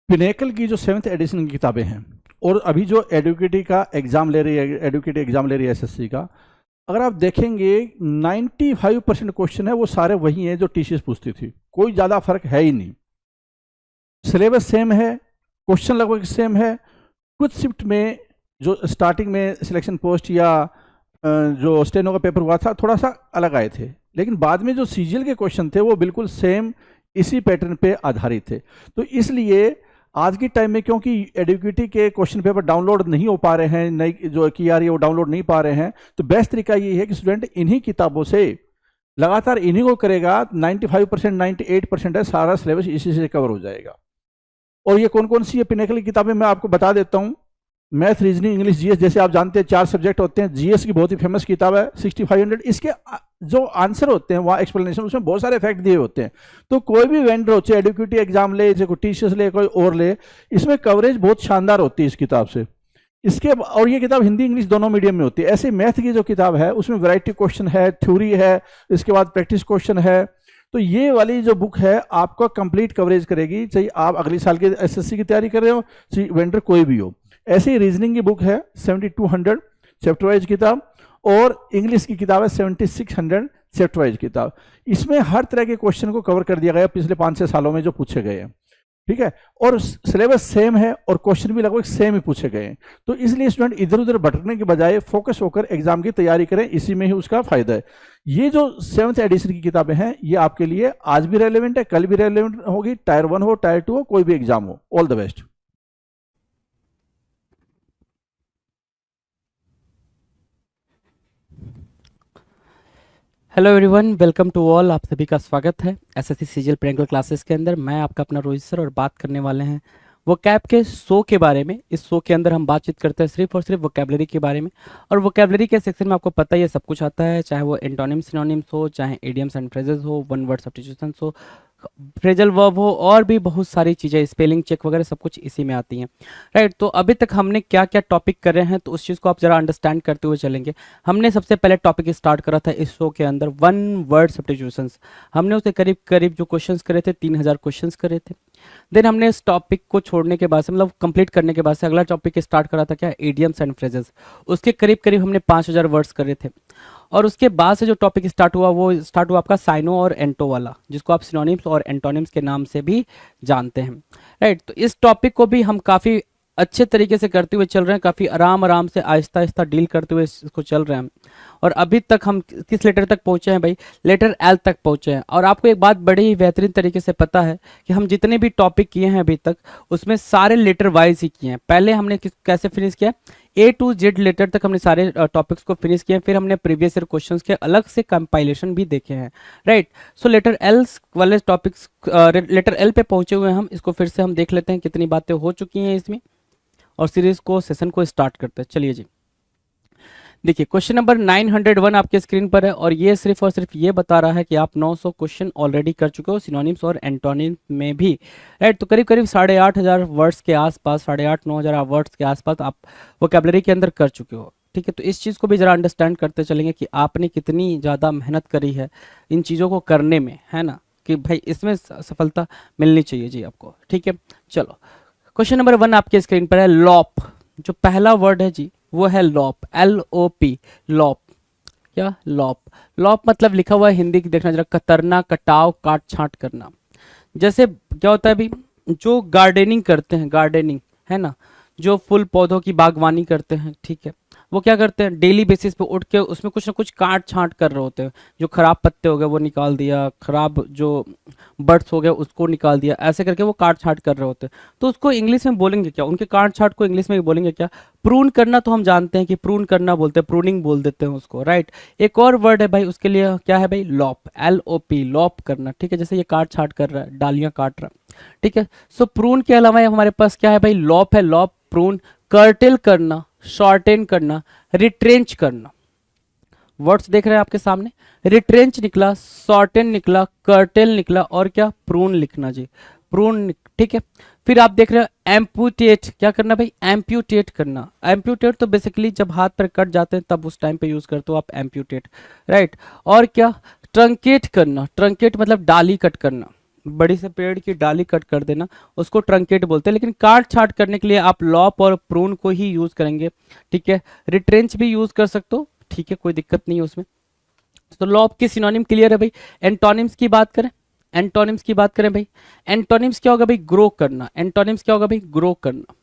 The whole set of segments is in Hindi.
पिनेकल की जो 7th एडिशन की किताबें हैं और अभी जो एडुकेटी का एग्ज़ाम ले रही है, एडुकेटी एग्ज़ाम ले रही है एसएससी का, अगर आप देखेंगे 95% क्वेश्चन है वो सारे वही हैं जो टीसीएस पूछती थी। कोई ज़्यादा फर्क है ही नहीं। सिलेबस सेम है, क्वेश्चन लगभग सेम है। कुछ शिफ्ट में जो स्टार्टिंग में सिलेक्शन पोस्ट या जो स्टेनो का पेपर हुआ था थोड़ा सा अलग आए थे, लेकिन बाद में जो सीजीएल के क्वेश्चन थे वो बिल्कुल सेम इसी पैटर्न पे आधारित थे। तो इसलिए आज के टाइम में क्योंकि एडुकेटी के क्वेश्चन पेपर डाउनलोड नहीं हो पा रहे हैं, नई जो की आ रही है वो डाउनलोड नहीं पा रहे हैं, तो बेस्ट तरीका ये है कि स्टूडेंट इन्हीं किताबों से लगातार इन्हीं को करेगा। 95% 98% है, सारा सिलेबस इसी से कवर हो जाएगा। और ये कौन कौन सी ये पिनेकल की किताबें मैं आपको बता देता हूँ। मैथ, रीजनिंग, इंग्लिश, जीएस, जैसे आप जानते हैं 4 सब्जेक्ट होते हैं। जीएस की बहुत ही फेमस किताब है 6500। इसके जो आंसर होते हैं वहाँ एक्सप्लेनेशन, उसमें बहुत सारे फैक्ट दिए होते हैं। तो कोई भी वेंडर हो, चाहे एडुकेटी एग्जाम ले, चाहे कोई टीसीएस ले, कोई और ले, इसमें कवरेज बहुत शानदार होती है इस किताब से। इसके और ये किताब हिंदी इंग्लिश दोनों मीडियम में होती है। ऐसे मैथ की जो किताब है उसमें वैरायटी क्वेश्चन है, थ्योरी है, इसके बाद प्रैक्टिस क्वेश्चन है। तो ये वाली जो बुक है आपका कंप्लीट कवरेज करेगी, चाहे आप अगले साल के एसएससी की तैयारी कर रहे हो, चाहे वेंडर कोई भी हो। ऐसे ही रीजनिंग की बुक है 7200 चैप्टर वाइज किताब, और इंग्लिश की किताब है 7600 चैप्टर वाइज किताब। इसमें हर तरह के क्वेश्चन को कवर कर दिया गया पिछले 5-6 सालों में जो पूछे गए हैं, ठीक है। और सिलेबस सेम है और क्वेश्चन भी लगभग सेम ही पूछे गए हैं। तो इसलिए स्टूडेंट इधर उधर भटकने के बजाय फोकस होकर एग्जाम की तैयारी करें, इसी में ही उसका फायदा है। ये जो 7th एडिशन की किताबें हैं ये आपके लिए आज भी रेलेवेंट है, कल भी रेलेवेंट होगी, टायर 1 हो, टायर 2 हो, कोई भी एग्जाम हो। All the best. Hello everyone, welcome to all. आप सभी का स्वागत है एसएससी सीजीएल प्रैक्टिकल क्लासेस के अंदर। मैं आपका अपना रोहित सर और बात करने वाले हैं वोकैब के शो के बारे में। इस शो के अंदर हम बातचीत करते हैं सिर्फ और सिर्फ वोकैबलरी के बारे में। और वोकैबलरी के सेक्शन में आपको पता ही है सब कुछ आता है, चाहे वो एंटोनिम्स सिनोनिम्स हो, चाहे इडियम्स एंड फ्रेजेस हो, वन वर्ड सब्स्टिट्यूशंस हो, फ्रेजल वर्ब हो, और भी बहुत सारी चीज़ें, स्पेलिंग चेक वगैरह सब कुछ इसी में आती हैं, राइट। तो अभी तक हमने क्या क्या टॉपिक कर रहे हैं तो उस चीज़ को आप जरा अंडरस्टैंड करते हुए चलेंगे। हमने सबसे पहले टॉपिक स्टार्ट करा था इस शो के अंदर वन वर्ड सब्स्टिट्यूशंस। हमने उसे करीब करीब जो क्वेश्चंस करे थे 3000 क्वेश्चंस करे थे। देन हमने इस टॉपिक को छोड़ने के बाद से, मतलब कंप्लीट करने के बाद से, अगला टॉपिक स्टार्ट करा था क्या, इडियम्स एंड फ्रेजेस। उसके करीब करीब हमने 5000 वर्ड्स करे थे। और उसके बाद से जो टॉपिक स्टार्ट हुआ वो स्टार्ट हुआ आपका साइनो और एंटो वाला, जिसको आप सिनोनिम्स और एंटोनिम्स के नाम से भी जानते हैं, राइट। तो इस टॉपिक को भी हम काफ़ी अच्छे तरीके से करते हुए चल रहे हैं, काफ़ी आराम आराम से आहिस्ता आहिस्ता डील करते हुए इसको चल रहे हैं। और अभी तक हम किस लेटर तक पहुंचे हैं भाई, लेटर एल तक पहुंचे हैं। और आपको एक बात बड़े ही बेहतरीन तरीके से पता है कि हम जितने भी टॉपिक किए हैं अभी तक उसमें सारे लेटर वाइज ही किए हैं। पहले हमने कैसे फिनिश किया, A to Z लेटर तक हमने सारे टॉपिक्स को फिनिश किए हैं। फिर हमने प्रीवियस ईयर क्वेश्चंस के अलग से कंपाइलेशन भी देखे हैं, राइट। सो लेटर एल वाले टॉपिक्स, लेटर एल पे पहुंचे हुए हैं हम। इसको फिर से हम देख लेते हैं कितनी बातें हो चुकी हैं इसमें, और सीरीज को, सेशन को स्टार्ट करते हैं। चलिए जी, देखिए क्वेश्चन नंबर 901 आपके स्क्रीन पर है, और ये सिर्फ और सिर्फ ये बता रहा है कि आप 900 क्वेश्चन ऑलरेडी कर चुके हो सिनोनिम्स और एंटोनिम्स में भी, राइट। तो करीब करीब 8500 वर्ड्स के आसपास, 8500-9000 वर्ड्स के आसपास आप वोकैबुलरी के अंदर कर चुके हो, ठीक है। तो इस चीज़ को भी ज़रा अंडरस्टैंड करते चलेंगे कि आपने कितनी ज़्यादा मेहनत करी है इन चीज़ों को करने में, है ना, कि भाई इसमें सफलता मिलनी चाहिए जी आपको, ठीक है। चलो, क्वेश्चन नंबर 1 आपके स्क्रीन पर है लॉप। जो पहला वर्ड है जी वो है लॉप, LOP, लॉप। क्या, लॉप। लॉप मतलब लिखा हुआ है हिंदी की, देखना जरा, कतरना, कटाव, काट छांट करना। जैसे क्या होता है अभी, जो गार्डनिंग करते हैं, गार्डनिंग है ना, जो फूल पौधों की बागवानी करते हैं, ठीक है, वो क्या करते हैं, डेली बेसिस पे उठ के उसमें कुछ ना कुछ काट छांट कर रहे होते हैं। जो खराब पत्ते हो गए वो निकाल दिया, खराब जो बर्ड्स हो गए उसको निकाल दिया, ऐसे करके वो काट छांट कर रहे होते हैं। तो उसको इंग्लिश में बोलेंगे क्या, उनके काट छांट को इंग्लिश में बोलेंगे क्या, प्रून करना। तो हम जानते हैं कि प्रून करना बोलते हैं, प्रूनिंग बोल देते हैं उसको, राइट। एक और वर्ड है भाई उसके लिए, क्या है भाई, लॉप, LOP, लॉप करना, ठीक है। जैसे ये काट छांट कर रहा है, डालियां काट रहा है, ठीक है। सो प्रून के अलावा हमारे पास क्या है भाई, लॉप है, लॉप, प्रून, कर्टेल करना, शॉर्टेन करना, रिट्रेंच करना। वर्ड्स देख रहे हैं आपके सामने, रिट्रेंच निकला, शॉर्टेन निकला, कर्टेल निकला, और क्या, प्रून लिखना जी, प्रून, ठीक है। फिर आप देख रहे हैं एम्पूटेट, क्या करना भाई, एम्प्यूटेट करना। एम्प्यूटेट तो बेसिकली जब हाथ पर कट जाते हैं तब उस टाइम पे यूज करते हो आप एम्प्यूटेट, राइट। और क्या, ट्रंकेट करना, ट्रंकेट मतलब डाली कट करना, बड़ी से पेड़ की डाली कट कर देना उसको ट्रंकेट बोलते हैं, लेकिन काट छाट करने के लिए आप लॉप और प्रून को ही यूज करेंगे, ठीक है। रिट्रेंच भी यूज कर सकते हो, ठीक है, कोई दिक्कत नहीं है उसमें। तो लॉप की सिनोनिम क्लियर है भाई। एंटोनिम्स की बात करें, एंटोनिम्स की बात करें भाई, एंटोनिम्स क्या होगा भाई? ग्रो करना। एंटोनिम्स क्या होगा भाई? ग्रो करना।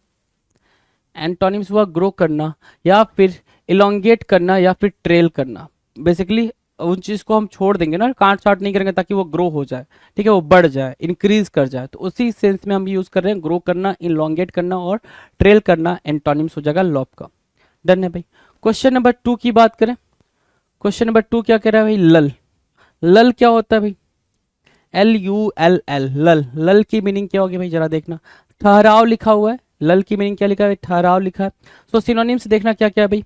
एंटोनिम्स हुआ ग्रो करना, या फिर इलोंगेट करना, या फिर ट्रेल करना। बेसिकली उन चीज़ को हम छोड़ देंगे ना, काट छाट नहीं करेंगे ताकि वो ग्रो हो जाए, ठीक है, वो बढ़ जाए, इंक्रीज कर जाए। तो उसी सेंस में हम यूज कर रहे हैं, ग्रो करना, इलोंगेट करना और ट्रेल करना एंटोनिम्स हो जाएगा लॉप का। डन है भाई। क्वेश्चन नंबर 2 की बात करें। क्वेश्चन नंबर 2 क्या कह रहा है भाई? लल। लल क्या होता है भाई? LULL, लल। लल की मीनिंग क्या होगी भाई? जरा देखना, ठहराव लिखा हुआ है। लल की मीनिंग क्या लिखा है? ठहराव लिखा है। सो सिनोनिम्स देखना क्या क्या है भाई?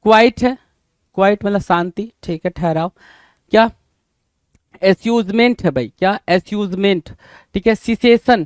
क्वाइट है, क्वाइट मतलब शांति, ठीक है, ठहराव। क्या? एस्यूजमेंट है भाई, क्या? एस्यूजमेंट, ठीक है। सिसेशन,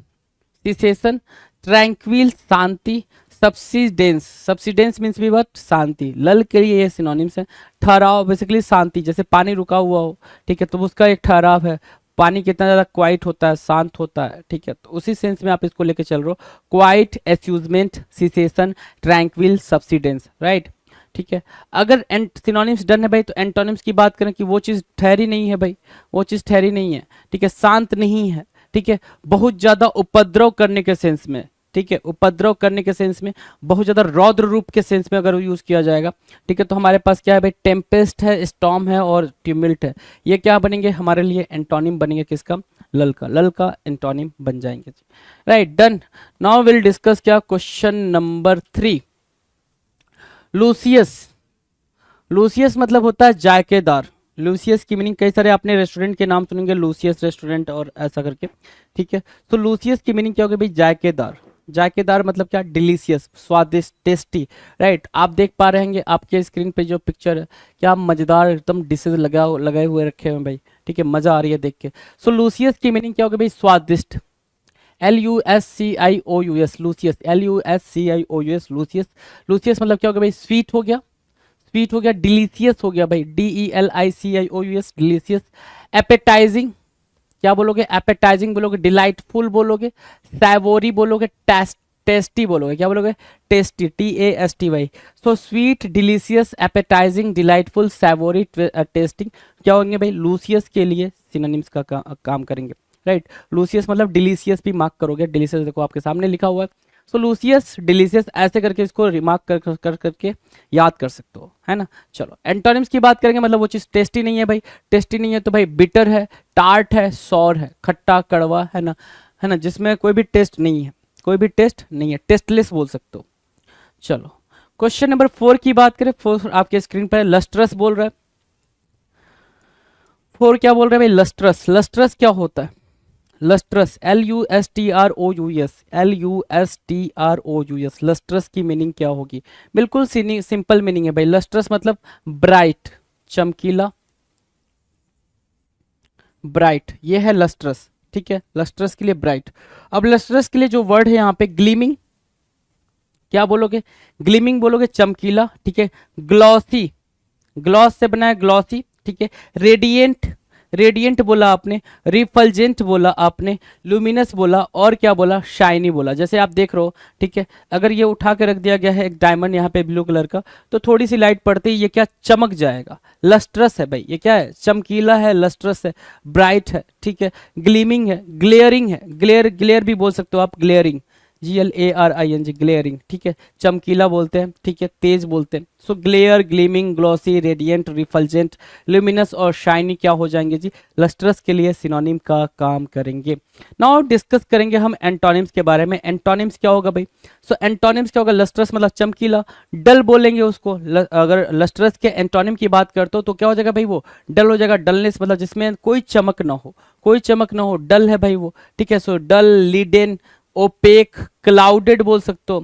सिसेशन, ट्रैंक्विल शांति, सब्सिडेंस, सब्सिडेंस मीन्स भी बहुत शांति। लल के लिए ये सिनोनिम्स है। ठहराव बेसिकली शांति, जैसे पानी रुका हुआ हो, ठीक है, तो उसका एक ठहराव है। पानी कितना ज़्यादा क्वाइट होता है, शांत होता है, ठीक है, तो उसी सेंस में आप इसको लेके चल रहे हो। Quiet, assuagement, cessation, tranquil, subsidence, right, ठीक है। अगर सिनोनिम्स डन है भाई, तो एंटोनिम्स की बात करें कि वो चीज़ ठहरी नहीं है भाई, वो चीज़ ठहरी नहीं है, ठीक है, शांत नहीं है, ठीक है, बहुत ज़्यादा उपद्रव करने के सेंस में, ठीक है, उपद्रव करने के सेंस में, बहुत ज़्यादा रौद्र रूप के सेंस में अगर यूज़ किया जाएगा, ठीक है, तो हमारे पास क्या है भाई? टेम्पेस्ट है, स्टॉर्म है और ट्यूमिल्ट है। ये क्या बनेंगे हमारे लिए? एंटोनिम बनेंगे किसका? लल का। लल का एंटोनिम बन जाएंगे, right, done. Now will discuss क्या? Question number 3। लूसियस। लूसियस मतलब होता है जायकेदार। लूसियस की मीनिंग कई सारे आपने रेस्टोरेंट के नाम सुनेंगे, लूसियस रेस्टोरेंट और ऐसा करके, ठीक है। तो लूसियस की मीनिंग क्या होगी भाई? जायकेदार। जायकेदार मतलब क्या? डिलीशियस, स्वादिष्ट, टेस्टी, राइट। आप देख पा रहे हैं आपके स्क्रीन पे जो पिक्चर है, क्या मजेदार एकदम डिशेज लगाए हुए रखे हुए हैं भाई, ठीक है, मजा आ रही है देख के। सो लूसियस की मीनिंग क्या होगी भाई? स्वादिष्ट। LUSCIOUS, Lucius, LUSCIOUS, Lucius. Luscious मतलब क्या होगा भाई? स्वीट हो गया, स्वीट हो गया, डिलीशियस हो गया भाई, DELICIOUS, डिलीशियस। एपेटाइजिंग, क्या बोलोगे? एपेटाइजिंग बोलोगे, डिलाइटफुल बोलोगे, सैवोरी बोलोगे, टेस्टी बोलोगे, क्या बोलोगे? Tasty, TASTY। So sweet, delicious, appetising, delightful, savoury, tasting क्या होंगे भाई? लूसियस के लिए सिनोनिम्स का काम करेंगे, राइट। लूसियस मतलब डिलीशियस भी मार्क करोगे, डिलीशियस देखो आपके सामने लिखा हुआ है। सो लूसियस, डिलीशियस ऐसे करके इसको रिमार्क कर करके याद कर सकते हो, है ना। चलो एंटोनिम्स की बात करेंगे, मतलब वो चीज़ टेस्टी नहीं है भाई, टेस्टी नहीं है तो भाई बिटर है, टार्ट है, सॉर है, खट्टा कड़वा, है ना, है ना, जिसमें कोई भी टेस्ट नहीं है, कोई भी टेस्ट नहीं है, टेस्टलेस बोल सकते हो। चलो क्वेश्चन नंबर 4 की बात करें। 4 आपके स्क्रीन पर लस्ट्रस बोल रहा है। 4 क्या बोल रहे हैं भाई? लस्ट्रस। लस्ट्रस क्या होता है? लस्ट्रस, LUSTROUS, LUSTROUS, लस्ट्रस की मीनिंग क्या होगी? बिल्कुल सिंपल मीनिंग है भाई। लस्ट्रस मतलब ब्राइट, चमकीला, ब्राइट, ये है लस्ट्रस, ठीक है, लस्ट्रस के लिए ब्राइट। अब लस्ट्रस के लिए जो वर्ड है यहाँ पे ग्लीमिंग, क्या बोलोगे? ग्लीमिंग बोलोगे, चमकीला, ठीक है। ग्लॉसी, ग्लॉस से बना है, ग्लॉसी, ठीक है। रेडिएंट, रेडिएंट बोला आपने, रिफल्जेंट बोला आपने, लुमिनस बोला, और क्या बोला? शाइनी बोला। जैसे आप देख रहे हो, ठीक है, अगर ये उठा के रख दिया गया है एक डायमंड यहाँ पे ब्लू कलर का, तो थोड़ी सी लाइट पड़ते ही ये क्या? चमक जाएगा। लस्ट्रस है भाई, ये क्या है? चमकीला है, लस्ट्रस है, ब्राइट है, ठीक है। ग्लीमिंग है, ग्लेयरिंग है, ग्लेयर, ग्लेयर भी बोल सकते हो आप, ग्लेयरिंग, GLARING, ग्लेयरिंग, ठीक है, चमकीला बोलते हैं, ठीक है, तेज बोलते हैं। So glare, gleaming, glossy, radiant, refulgent, luminous और शाइनी क्या हो जाएंगे जी? लस्ट्रस के लिए सिनोनिम का काम करेंगे। नाउ डिस्कस करेंगे हम एंटोनिम्स के बारे में। एंटोनिम्स क्या होगा भाई? सो एंटोनिम्स क्या होगा? लस्ट्रस मतलब चमकीला, डल बोलेंगे उसको। अगर लस्ट्रस के एंटोनिम की बात करते हो तो क्या हो जाएगा भाई? वो डल हो जाएगा। डलनेस मतलब जिसमें कोई चमक ना हो, कोई चमक ना हो, डल है भाई वो, ठीक है। सो डल, लीडेन, ओपेक, क्लाउडेड बोल सकते हो,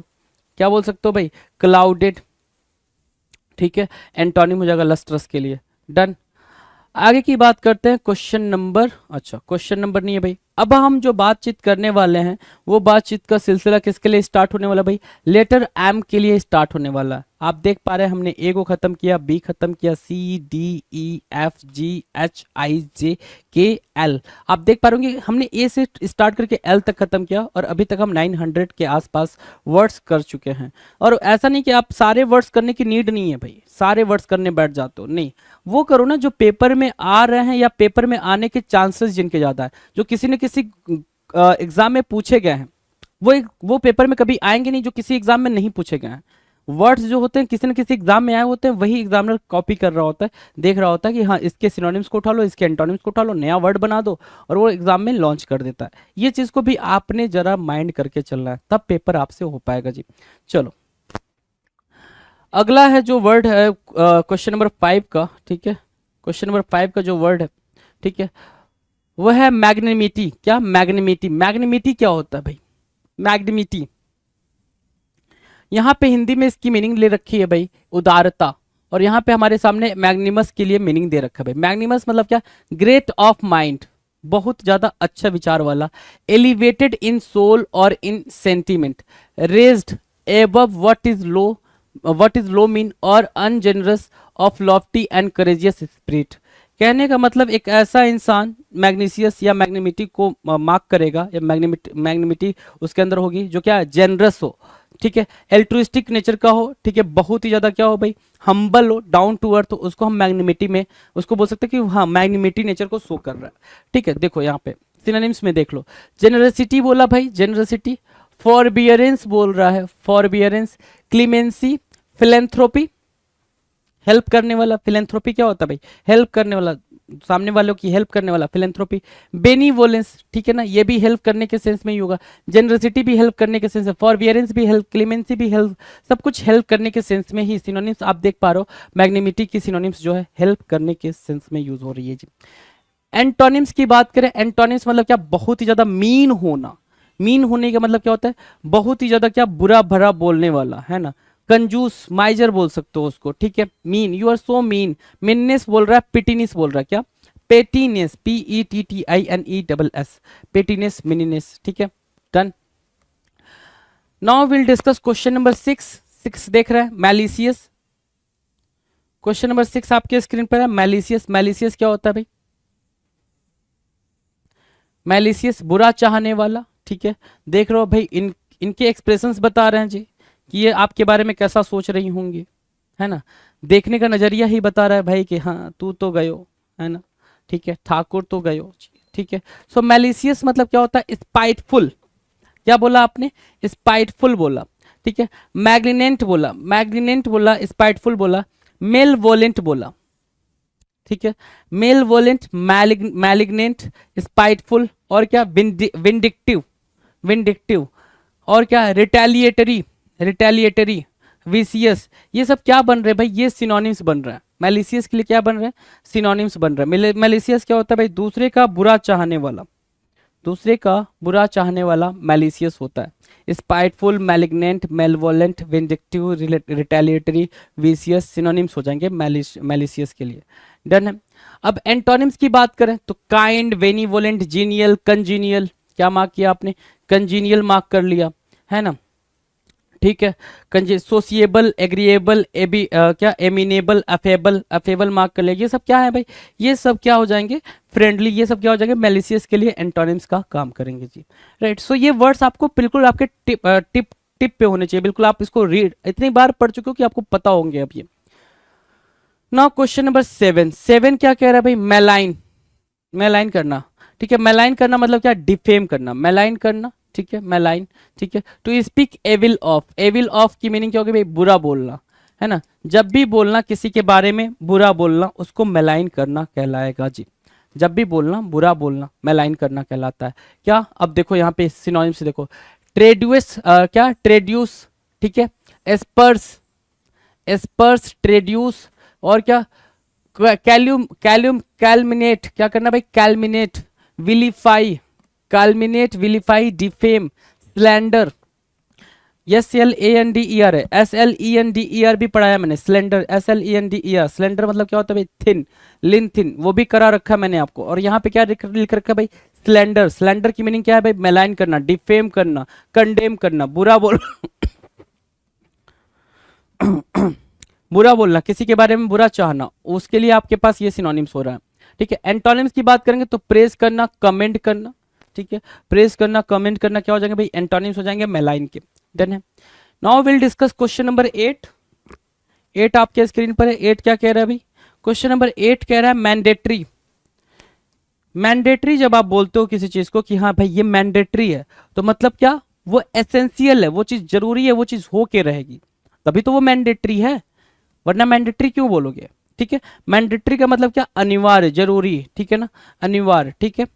क्या बोल सकते हो भाई? क्लाउडेड, ठीक है, एंटोनिम हो जाएगा लस्ट्रस के लिए। डन। आगे की बात करते हैं क्वेश्चन नंबर, अच्छा क्वेश्चन नंबर नहीं है भाई, अब हम जो बातचीत करने वाले हैं वो बातचीत का सिलसिला किसके लिए स्टार्ट होने वाला भाई, लेटर एम के लिए स्टार्ट होने वाला है। आप देख पा रहे हैं हमने ए को खत्म किया, बी खत्म किया, C D E F G H I J K L. आप देख पा रहे होंगे हमने ए से स्टार्ट करके एल तक खत्म किया और अभी तक हम 900 के आसपास वर्ड्स कर चुके हैं। और ऐसा नहीं कि आप सारे वर्ड्स करने की नीड नहीं है भाई, सारे वर्ड्स करने बैठ जाते हो, नहीं, वो करो ना जो पेपर में आ रहे हैं या पेपर में आने के चांसेस जिनके ज़्यादा है, जो किसी न किसी एग्जाम में पूछे गए हैं, वो पेपर में कभी आएंगे नहीं जो किसी एग्जाम में नहीं पूछे गए हैं। वर्ड्स जो होते हैं किसी न किसी एग्जाम में आए होते हैं, वही एग्जामिनर कॉपी कर रहा होता है, देख रहा होता है कि हाँ इसके सिनोनिम्स को उठा लो, इसके एंटोनिम्स को उठा लो, नया वर्ड बना दो, और वो एग्जाम में लॉन्च कर देता है। ये चीज़ को भी आपने जरा माइंड करके चलना है, तब पेपर आपसे हो पाएगा जी। चलो अगला है जो वर्ड है क्वेश्चन नंबर 5 का, ठीक है, क्वेश्चन नंबर 5 का जो वर्ड है, ठीक है, वह है मैग्नेमिटी। क्या मैग्नेमिटी, मैग्नेमिटी क्या होता है भाई, मैग्नेमिटी यहाँ पे हिंदी में इसकी मीनिंग ले रखी है भाई उदारता, और यहाँ पे हमारे सामने मैग्निमस के लिए मीनिंग दे रखा है भाई। मैग्निमस मतलब क्या, ग्रेट ऑफ माइंड, बहुत ज्यादा अच्छा विचार वाला, एलिवेटेड इन सोल और in sentiment, raised above what is low mean, और ungenerous of lofty and courageous spirit. कहने का मतलब एक ऐसा इंसान मैग्नीसियस या मैग्नेमिटी को मार्क करेगा, या मैग्नेमिटी उसके अंदर होगी जो क्या जेनरस हो, ठीक है, एल्ट्रुइस्टिक नेचर का हो, ठीक है, बहुत ही ज्यादा क्या हो भाई, हम्बल हो, डाउन टू अर्थ, तो उसको हम मैग्नेमिटी में उसको बोल सकते हैं कि हाँ मैग्नेमिटी नेचर को शो कर रहा है। ठीक है, देखो यहाँ पे सिनोनिम्स में देख लो, जेनरसिटी बोला भाई, जेनरसिटी, फॉरबियरेंस बोल रहा है, फॉरबियरेंस, क्लीमेंसी, फिलेंथ्रोपी, हेल्प करने वाला, फिलेंथ्रोपी क्या होता है भाई, हेल्प करने वाला, सामने वालों की हेल्प करने वाला, फिलेंथ्रोपी, बेनीवोलेंस, ठीक है ना, ये भी हेल्प करने के सेंस में ही होगा, जेनरसिटी भी हेल्प करने के सेंस है, फॉरबियरेंस भी हेल्प, क्लेमेंसी भी हेल्प, सब कुछ हेल्प करने के सेंस में ही सिनोनिम्स आप देख पा रहे हो। मैग्नेमिटी की सिनोनिम्स जो है हेल्प करने के सेंस में यूज हो रही है जी। एंटोनिम्स की बात करें, एंटोनिम्स मतलब क्या, बहुत ही ज्यादा मीन होना, मीन होने का मतलब क्या होता है, बहुत ही ज्यादा क्या, बुरा भरा बोलने वाला, है ना, कंजूस, माइजर बोल सकते हो उसको, ठीक है, mean, you are so mean, meanness बोल रहा है, पिटीनेस बोल रहा है, क्या, पेटीनेस, PETTINESS, पेटीनेस, मीनीनेस, ठीक है, done. Now will discuss question number 6 देख रहे हैं, मैलिसियस, क्वेश्चन नंबर 6 आपके स्क्रीन पर है, मैलिसियस, मैलिसियस क्या होता है भाई, मैलिसियस बुरा चाहने वाला, ठीक है, देख रहे हो भाई इनके एक्सप्रेशंस बता रहे हैं जी कि ये आपके बारे में कैसा सोच रही होंगी, है ना, देखने का नजरिया ही बता रहा है भाई कि हाँ तू तो गयो, है ना, ठीक है, ठाकुर तो गयो, ठीक है। सो मैलिसियस मतलब क्या होता है, स्पाइटफुल, क्या बोला आपने, स्पाइटफुल बोला, ठीक है, मैग्निनेंट बोला, मैग्निनेंट बोला, स्पाइटफुल बोला, मेलवोलेंट बोला, ठीक है, मेलवोलेंट, मैलिग्नेंट, स्पाइटफुल, और क्या, विंडिक्टिव, विंडिक्टिव, और क्या, रिटेलिएटरी, रिटेलिएटरी, विसियस, ये सब क्या बन रहे हैं भाई, ये सिनोनिम्स बन रहा है। मैलिसियस के लिए क्या बन रहे हैं, सिनोनिम्स बन रहा है। मैलिसियस क्या होता है भाई, दूसरे का बुरा चाहने वाला, दूसरे का बुरा चाहने वाला मैलिसियस होता है। Spiteful, malignant, malevolent, vindictive, retaliatory, vicious synonyms हो जाएंगे मैलिसियस के लिए, डन है। अब एंटोनिम्स की बात करें तो काइंड, बेनीवोलेंट, जीनियल, कंजीनियल, क्या मार्क किया आपने, कंजीनियल मार्क कर लिया, है ना, ठीक है, सोशिएबल, एग्रीएबल, क्या, एमिनेबल, अफेबल, अफेबल मार्क कर लिया। ये सब क्या है भाई, ये सब क्या हो जाएंगे, फ्रेंडली, ये सब क्या हो जाएंगे, मैलिसियस के लिए एंटोनिम्स का काम करेंगे जी, राइट। सो ये वर्ड्स आपको बिल्कुल आपके टिप पे होने चाहिए, बिल्कुल आप इसको रीड इतनी बार पढ़ चुके हो कि आपको पता होंगे अब ये। नाउ क्वेश्चन नंबर 7 क्या कह रहा है भाई, मेलाइन, मेलाइन करना, ठीक है, मेलाइन करना मतलब क्या, डिफेम करना, मेलाइन करना, ठीक है, मेलाइन, ठीक है, to speak evil of, evil of की मीनिंग क्या होगी भाई, बुरा बोलना, है ना, जब भी बोलना किसी के बारे में बुरा बोलना उसको मेलाइन करना कहलाएगा जी, जब भी बोलना बुरा बोलना मेलाइन करना कहलाता है। क्या, अब देखो यहाँ पे सिनोनिम से देखो, ट्रेड्यूस, क्या, ट्रेड्यूस, ठीक है, एस्पर्स, एस्पर्स, ट्रेड्यूस, और क्या, कैल्यूम, कैल्यूम, कैलमिनेट, क्या करना भाई, calumniate, vilify, calumniate, vilify, defame, slander, SLENDER है, SLENDER भी पढ़ाया मैंने, स्लेंडर, SLENDER, स्लेंडर मतलब क्या होता है भाई, थिन, लिन थिन, वो भी करा रखा है मैंने आपको। और यहाँ पे क्या लिख रखा है भाई, स्लेंडर, स्लेंडर की मीनिंग क्या है भाई, मेलाइन करना, डिफेम करना, कंडेम करना, बुरा बोल बुरा बोलना, किसी के बारे में बुरा चाहना, उसके लिए आपके पास ये सिनोनिम्स हो रहा है। ठीक है, एंटोनिम्स की बात करेंगे तो प्रेज करना, कमेंट करना, ठीक है, प्रेज करना, कमेंट करना क्या हो जाएंगे भाई, एंटोनिम्स हो जाएंगे मेलाइन के। डन है। Now will discuss question number 8। 8 आपके स्क्रीन पर है। 8 क्या कह रहा है भाई, क्वेश्चन नंबर 8 कह रहा है मैंडेटरी। मैंडेटरी जब आप बोलते हो किसी चीज को कि हाँ भाई ये मैंडेटरी है, तो मतलब क्या, वो एसेंशियल है, वो चीज जरूरी है, वो चीज हो के रहेगी, तभी तो वो मैंडेटरी है, वरना मैंडेटरी क्यों बोलोगे। ठीक है, मैंडेटरी का मतलब क्या, अनिवार्य, जरूरी, ठीक है ना, अनिवार्य, ठीक है।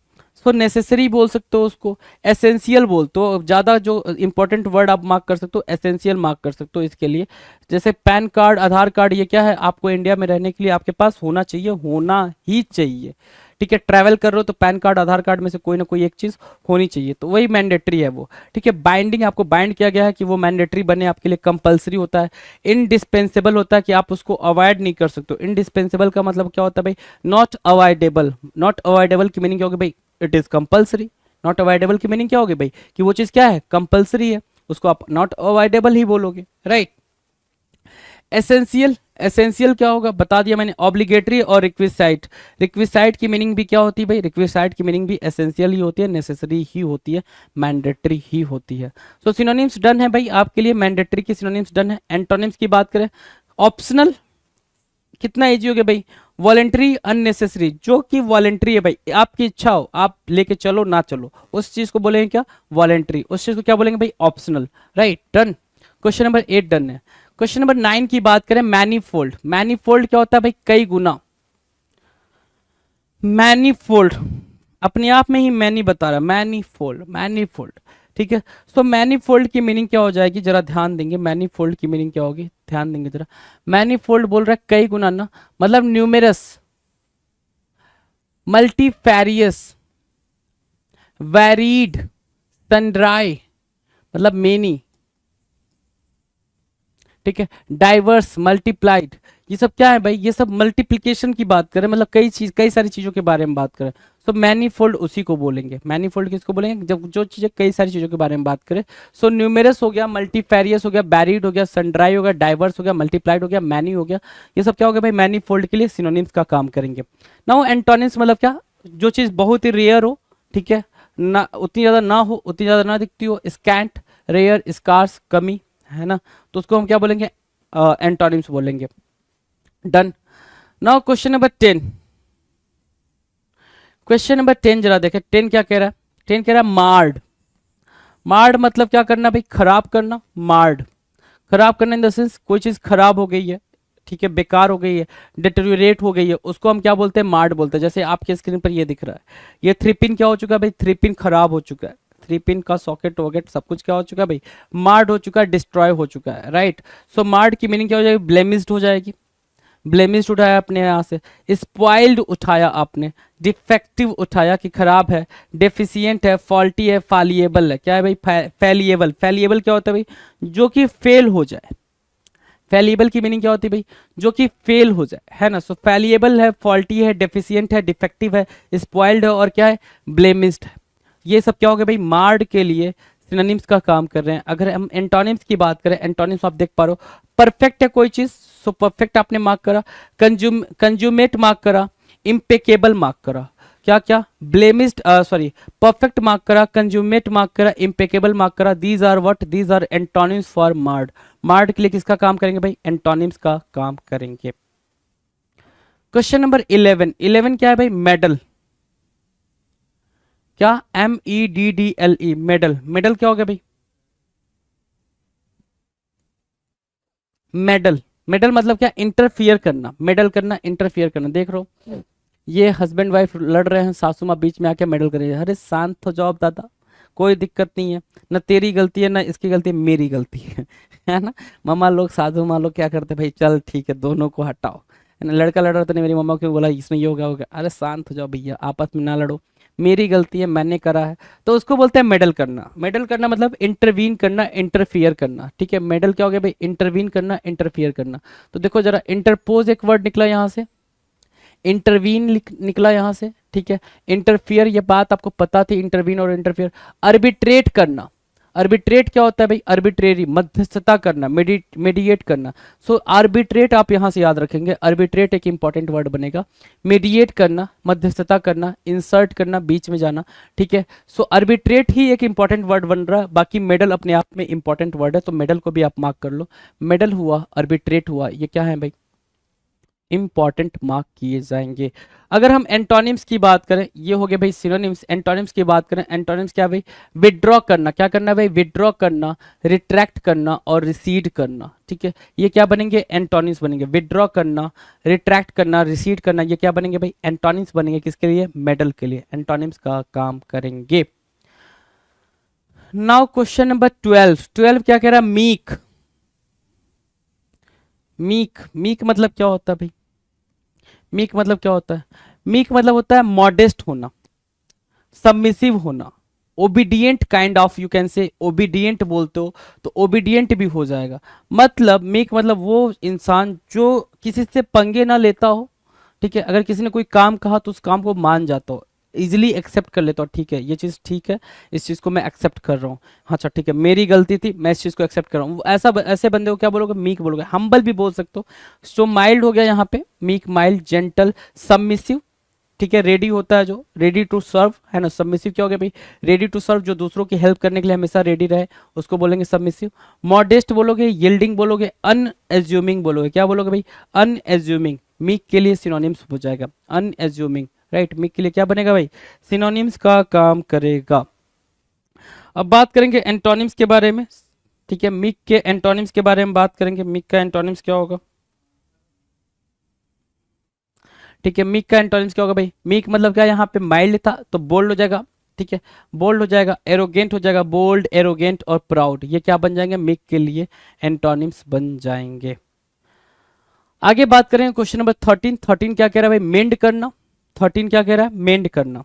सो नेसेसरी बोल सकते हो उसको, एसेंशियल बोलते हो, ज्यादा जो इंपॉर्टेंट वर्ड आप मार्क कर सकते हो, एसेंशियल मार्क कर सकते हो इसके लिए। जैसे पैन कार्ड, आधार कार्ड, ये क्या है, आपको इंडिया में रहने के लिए आपके पास होना चाहिए, होना ही चाहिए। ठीक है, ट्रैवल कर रहे हो तो पैन कार्ड, आधार कार्ड में से कोई ना कोई एक चीज होनी चाहिए, तो वही मैंडेटरी है वो। ठीक है, बाइंडिंग, आपको बाइंड किया गया है कि वो मैंडेटरी बने, आपके लिए कंपलसरी होता है। इनडिस्पेंसेबल होता है कि आप उसको अवॉइड नहीं कर सकते। इनडिस्पेंसेबल का मतलब क्या होता है भाई, नॉट अवॉइडेबल। नॉट अवॉइडेबल की मीनिंग क्या होगी भाई, it is compulsory. Not avoidable की मीनिंग क्या होगी भाई, कि वो चीज क्या है, कंपलसरी है, उसको आप नॉट अवॉइडेबल ही बोलोगे, राइट। एसेंशियल, एसेंशियल क्या होगा बता दिया मैंने, ऑब्लिगेटरी और रिक्विसाइट। रिक्विसाइट की मीनिंग भी क्या होती है भाई, रिक्विसाइट की मीनिंग भी एसेंशियल ही होती है, नेसेसरी ही होती है, मैंडेटरी ही होती है। सो सिनोनिम्स डन है भाई आपके लिए, मैंडेटरी की सिनोनिम्स डन है। एंटोनिम्स की बात करें, ऑप्शनल, कितना इजी हो गया भाई, वॉलेंट्री, अननेसेसरी, जो कि वॉलेंट्री है भाई, आपकी इच्छा हो आप लेके चलो ना चलो, उस चीज को बोलेंगे क्या, वॉलेंट्री, उस चीज को क्या बोलेंगे भाई, optional, right, done. Question number 8 done है। क्वेश्चन नंबर 9 की बात करें, मैनीफोल्ड। मैनीफोल्ड क्या होता है भाई, कई गुना। मैनीफोल्ड अपने आप में ही मैनी बता रहा है, मैनीफोल्ड, मैनीफोल्ड, ठीक है। सो मैनीफोल्ड की मीनिंग क्या हो जाएगी, जरा ध्यान देंगे, मैनीफोल्ड की मीनिंग क्या होगी, ध्यान देंगे जरा। मैनीफोल्ड बोल रहा है कई गुना ना, मतलब न्यूमेरस, मल्टीफेरियस, वेरीड, सनड्राई, मतलब मेनी, ठीक है, डाइवर्स, मल्टीप्लाइड, ये सब क्या है भाई, ये सब मल्टीप्लिकेशन की बात करें, मतलब कई सारी चीजों के बारे में बात करें, सो मैनीफोल्ड उसी को बोलेंगे। मैनीफोल्ड किसको बोलेंगे, जब जो चीजें कई सारी चीजों के बारे में बात करें। सो न्यूमेरस हो गया, मल्टीफेरियस हो गया, बैरिड हो गया, सनड्राई हो गया, डाइवर्स हो गया, मल्टीप्लाइड हो गया, मैनी हो गया, ये सब क्या हो गया भाई, मैनीफोल्ड के लिए सिनोनिम्स का काम करेंगे। नाउ एंटोनिम्स मतलब क्या, जो चीज बहुत ही रेयर हो, ठीक है ना, उतनी ज्यादा ना हो, उतनी ज्यादा ना दिखती हो, स्कैंट, रेयर, स्कार्स, कमी, है ना, तो उसको हम क्या बोलेंगे, एंटोनिम्स बोलेंगे। Done. Now question number 10। Question number 10 जरा देखें, 10 क्या कह रहा है, 10 कह रहा है मार्ड। मार्ड मतलब क्या करना भाई, खराब करना, मार्ड, खराब करना इन द सेंस कोई चीज खराब हो गई है, ठीक है, बेकार हो गई है, डिटेरियोरेट हो गई है, उसको हम क्या बोलते हैं, मार्ड बोलते हैं। जैसे आपके स्क्रीन पर ये दिख रहा है, ये 3 पिन क्या हो चुका है भाई, 3 पिन खराब हो चुका है, 3 पिन का सॉकेट वॉकेट सब कुछ क्या हो चुका है भाई, मार्ड हो चुका है, डिस्ट्रॉय हो चुका है, राइट। सो मार्ड की मीनिंग क्या हो जाएगी, ब्लेमिस्ड हो जाएगी, ब्लेमिस्ड उठाया आपने यहाँ से, स्पॉइल्ड उठाया आपने, डिफेक्टिव उठाया कि खराब है, डेफिशिएंट है, फॉल्टी है, फालिएबल है, क्या है भाई, फैलिएबल। फैलिएबल क्या होता है भाई, जो कि फेल हो जाए। फैलिएबल की मीनिंग क्या होती है भाई, जो कि फेल हो जाए, है ना। सो फैलिएबल है, फॉल्टी है, डेफिशिएंट है, डिफेक्टिव है, स्पॉइल्ड है, और क्या है, ब्लेमिस्ड है। ये सब क्या हो गया भाई, मार्ड के लिए सिनोनिम्स का काम कर रहे हैं। अगर हम एंटोनिम्स की बात करें, एंटोनिम्स आप देख पा रहे हो, परफेक्ट है कोई चीज, सो परफेक्ट आपने मार्क करा, कंज्यूमेट मार्क करा, इम्पेकेबल मार्क करा, क्या क्या, ब्लेमिस्ड, सॉरी, परफेक्ट मार्क करा, कंज्यूमेट मार्क करा, इम्पेकेबल मार्क करा, these are what, these are antonyms for marred. Marred के लिए किसका काम करेंगे भाई, एंटोनिम्स का काम करेंगे। Question number 11। 11 क्या है भाई, मेडल। क्या, MEDDLE, मेडल। मेडल क्या हो गया भाई, मेडल। मेडल मतलब क्या, इंटरफियर करना, मेडल करना, इंटरफियर करना। देख रहे हो ये हस्बैंड वाइफ लड़ रहे हैं, सासू माँ बीच में आके मेडल कर रही है, अरे शांत हो जाओ दादा, कोई दिक्कत नहीं है, न तेरी गलती है ना इसकी गलती है, मेरी गलती है ना। मम्मा लोग, साधु माँ लोग क्या करते भाई, चल ठीक है दोनों को हटाओ, है ना। लड़का लड़ रहा था, नहीं मेरी मम्मा क्यों बोला, इसने ये हो गया, अरे शांत हो जाओ भैया, आपस में ना लड़ो, मेरी गलती है, मैंने करा है, तो उसको बोलते हैं मेडल करना। मेडल करना मतलब इंटरवीन करना, इंटरफियर करना, ठीक है। मेडल क्या हो गया भाई? इंटरवीन करना, इंटरफियर करना। तो देखो जरा, इंटरपोज एक वर्ड निकला यहाँ से, इंटरवीन निकला यहाँ से, ठीक है। इंटरफियर, ये बात आपको पता थी, इंटरवीन और इंटरफियर। आर्बिट्रेट करना, आर्बिट्रेट क्या होता है भाई? आर्बिट्रेरी, मध्यस्थता करना, मेडिएट करना। सो आर्बिट्रेट आप यहाँ से याद रखेंगे, आर्बिट्रेट एक इंपॉर्टेंट वर्ड बनेगा। मेडिएट करना, मध्यस्थता करना, इंसर्ट करना, बीच में जाना, ठीक है। सो आर्बिट्रेट ही एक इंपॉर्टेंट वर्ड बन रहा है, बाकी मेडल अपने आप में इंपॉर्टेंट वर्ड है, तो मेडल को भी आप मार्क कर लो। मेडल हुआ, आर्बिट्रेट हुआ, ये क्या है भाई? इंपॉर्टेंट मार्क किए जाएंगे। अगर हम एंटोनिम्स की बात करें, ये हो गए भाई सिनोनिम्स। एंटोनिम्स की बात करें, एंटोनिम्स क्या भाई? विड्रॉ करना, क्या करना है भाई? विड्रॉ करना, रिट्रैक्ट करना और रिसीड करना, ठीक है। ये क्या बनेंगे? एंटोनिम्स बनेंगे। विड्रॉ करना, रिट्रैक्ट करना, रिसीड करना, ये क्या बनेंगे भाई? एंटोनिम्स बनेंगे। किसके लिए? मेडल के लिए एंटोनिम्स का काम करेंगे। नाउ क्वेश्चन नंबर 12 क्या कह रहा है? मीक। मीक, मीक मतलब क्या होता है भाई? मीक मतलब क्या होता है? मीक मतलब होता है मॉडेस्ट होना, सबमिसिव होना, obedient kind of, you can say obedient बोलते हो तो ओबीडियंट भी हो जाएगा। मतलब मीक मतलब वो इंसान जो किसी से पंगे ना लेता हो, ठीक है। अगर किसी ने कोई काम कहा तो उस काम को मान जाता हो, इजिली एक्सेप्ट कर लेता हूँ, ठीक है, ये चीज़ ठीक है, इस चीज़ को मैं एक्सेप्ट कर रहा हूँ, हाँ अच्छा ठीक है, मेरी गलती थी, मैं इस चीज़ को एक्सेप्ट कर रहा हूँ। ऐसा ऐसे बंदे को क्या बोलोगे? मीक बोलोगे। हम्बल भी बोल सकते हो। सो माइल्ड हो गया यहाँ पे, मीक, माइल्ड, जेंटल, सबमिसिव, ठीक है। रेडी होता है जो, रेडी टू सर्व, है ना। सबमिसिव क्या हो गया भाई? रेडी टू सर्व, जो दूसरों की हेल्प करने के लिए हमेशा रेडी रहे, उसको बोलेंगे सबमिसिव। मॉडेस्ट बोलोगे, यील्डिंग बोलोगे, अनएज्यूमिंग बोलोगे। क्या बोलोगे भाई? अनएज्यूमिंग। मीक के लिए सिनोनिम्स हो जाएगा अनएज्यूमिंग, राइट। मीक के लिए क्या बनेगा भाई? सिनोनिम्स का काम करेगा। अब बात करेंगे एंटोनिम्स के बारे में, ठीक है। मीक के एंटोनिम्स के बारे में बात करेंगे। मीक का एंटोनिम्स क्या होगा? ठीक है, मीक का एंटोनिम्स क्या होगा भाई? मीक मतलब क्या? यहाँ पे माइल्ड था तो बोल्ड हो जाएगा, ठीक है, बोल्ड हो जाएगा। एरोगेंट हो जाएगा, बोल्ड, एरोगेंट और प्राउड, ये क्या बन जाएंगे? मीक के लिए एंटोनिम्स बन जाएंगे। आगे बात करें क्वेश्चन नंबर 13 क्या कह रहा है भाई? मेंड करना। 13 क्या कह रहा है? मेंड करना।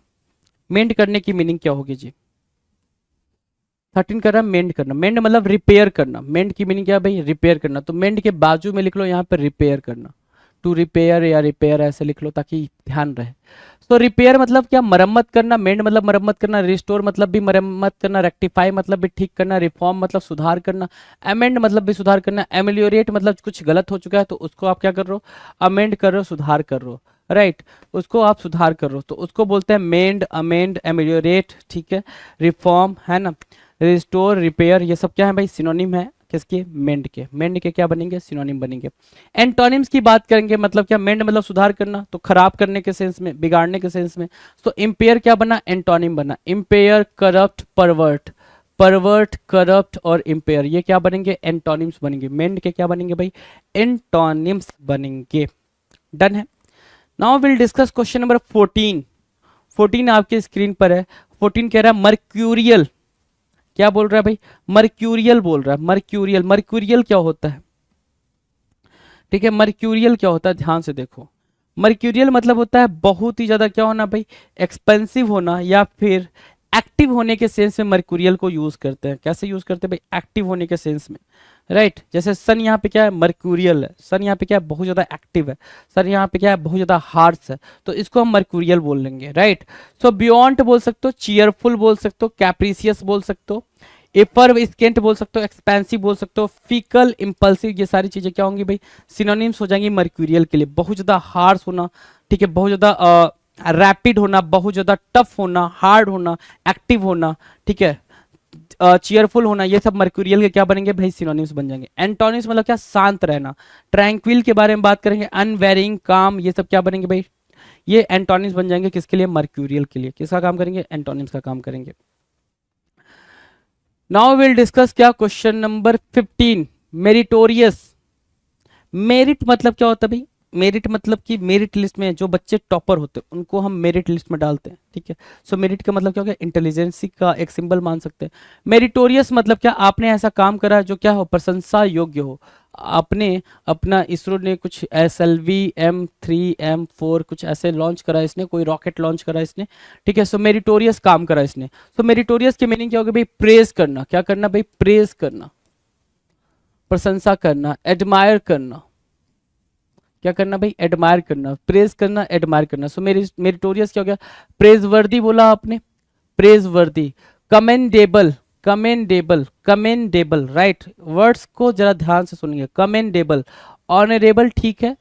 मेंड करने की मीनिंग क्या होगी जी? 13 कर रहा है मेंड करना। मेंड मतलब रिपेयर करना। मेंड की मीनिंग क्या है भाई? रिपेयर करना। तो मेंड के बाजू में लिख लो यहाँ पे रिपेयर करना, टू रिपेयर या रिपेयर ऐसे लिख लो ताकि ध्यान रहे। तो रिपेयर मतलब क्या? मरम्मत करना। मेंड मतलब मरम्मत करना। रिस्टोर मतलब भी मरम्मत करना। रेक्टिफाई मतलब भी ठीक करना। रिफॉर्म मतलब सुधार करना। अमेंड मतलब भी सुधार करना। एमेलियोरेट मतलब कुछ गलत हो चुका है तो उसको आप क्या कर रहे हो? अमेंड कर रहे हो, सुधार कर रहे हो, राइट, उसको आप सुधार कर रहे हो, तो उसको बोलते हैं मेंड, अमेंड, एमेलियोरेट, ठीक है, रिफॉर्म, है ना, रिस्टोर, रिपेयर, ये सब क्या है भाई? सिनोनिम है किसके? मेंड के। मेंड के क्या बनेंगे? सिनोनिम बनेंगे। एंटोनिम्स की बात करेंगे, मतलब क्या? मेंड मतलब सुधार करना, तो खराब करने के सेंस में, बिगाड़ने के सेंस में। तो इम्पेयर क्या बना? एंटोनिम बना। Empire, corrupt, pervert, pervert, corrupt और इम्पेयर, ये क्या बनेंगे? एंटोनिम्स बनेंगे। मेंड के क्या बनेंगे भाई? एंटोनिम्स बनेंगे। डन है। Now will discuss question number 14। 14 आपके स्क्रीन पर है। 14 कह रहा है मर्क्यूरियल। क्या बोल रहा है भाई? मर्क्यूरियल बोल रहा है। मर्क्यूरियल, मर्क्यूरियल क्या होता है? ठीक है, मर्क्यूरियल क्या होता है? ध्यान से देखो। मर्क्यूरियल मतलब होता है बहुत ही ज्यादा क्या होना भाई? एक्सपेंसिव होना, या फिर एक्टिव होने के सेंस में मर्क्यूरियल को यूज करते हैं। कैसे यूज करते हैं भाई? एक्टिव होने के सेंस में, राइट। जैसे सन यहाँ पे क्या है? मर्क्यूरियल है। सन यहाँ पे क्या है? बहुत ज्यादा एक्टिव है। सन यहाँ पे क्या है? बहुत ज्यादा हार्श है, तो इसको हम मर्क्यूरियल बोल लेंगे, राइट। सो बियॉन्ड बोल सकते हो, चीयरफुल बोल सकते हो, कैप्रिसियस बोल सकते हो, एफर्विस्केंट बोल सकते हो, एक्सपेंसिव बोल सकते हो, फीकल, इंपल्सिव, ये सारी चीजें क्या होंगी भाई? सिनोनिम्स हो जाएंगी मर्क्यूरियल के लिए। बहुत ज्यादा हार्श होना, ठीक है, बहुत ज्यादा रैपिड होना, बहुत ज्यादा टफ होना, हार्ड होना, एक्टिव होना, ठीक है, चीयरफुल होना, ये सब मर्क्यूरियल के क्या बनेंगे भाई? सिनोनिम्स बन जाएंगे। एंटोनिम्स मतलब क्या? शांत रहना। ट्रैंक्विल के बारे में बात करेंगे, अनवेरिंग, काम, ये सब क्या बनेंगे भाई? ये एंटोनिम्स बन जाएंगे। किसके लिए? मर्क्यूरियल के लिए। किसका काम करेंगे? एंटोनिम्स का काम करेंगे। नाउ विल डिस्कस क्या? Question number 15, meritorious. मेरिट मतलब क्या होता है भाई? मेरिट मतलब कि मेरिट लिस्ट में जो बच्चे टॉपर होते हैं उनको हम मेरिट लिस्ट में डालते हैं, ठीक है। सो मेरिट का मतलब क्या हो गया? इंटेलिजेंसी का एक सिंबल मान सकते हैं। मेरिटोरियस मतलब क्या? आपने ऐसा काम करा जो क्या हो? प्रशंसा योग्य हो। आपने अपना इसरो ने कुछ SLV M3 M4 कुछ ऐसे लॉन्च करा इसने, कोई रॉकेट लॉन्च करा इसने, ठीक है। सो मेरिटोरियस काम करा इसने। सो मेरिटोरियस की मीनिंग क्या होगी भाई? प्रेज करना। क्या करना भाई? प्रेज करना, प्रशंसा करना, एडमायर करना। क्या करना भाई? एडमायर करना, प्रेज करना, एडमायर करना। सो मेरिटोरियस क्या हो गया? प्रेज वर्दी बोला आपने, प्रेज वर्दी। Commendable, commendable, commendable, right. Words को जरा ध्यान से सुनिए। कमेंडेबल, ऑनरेबल, ठीक है।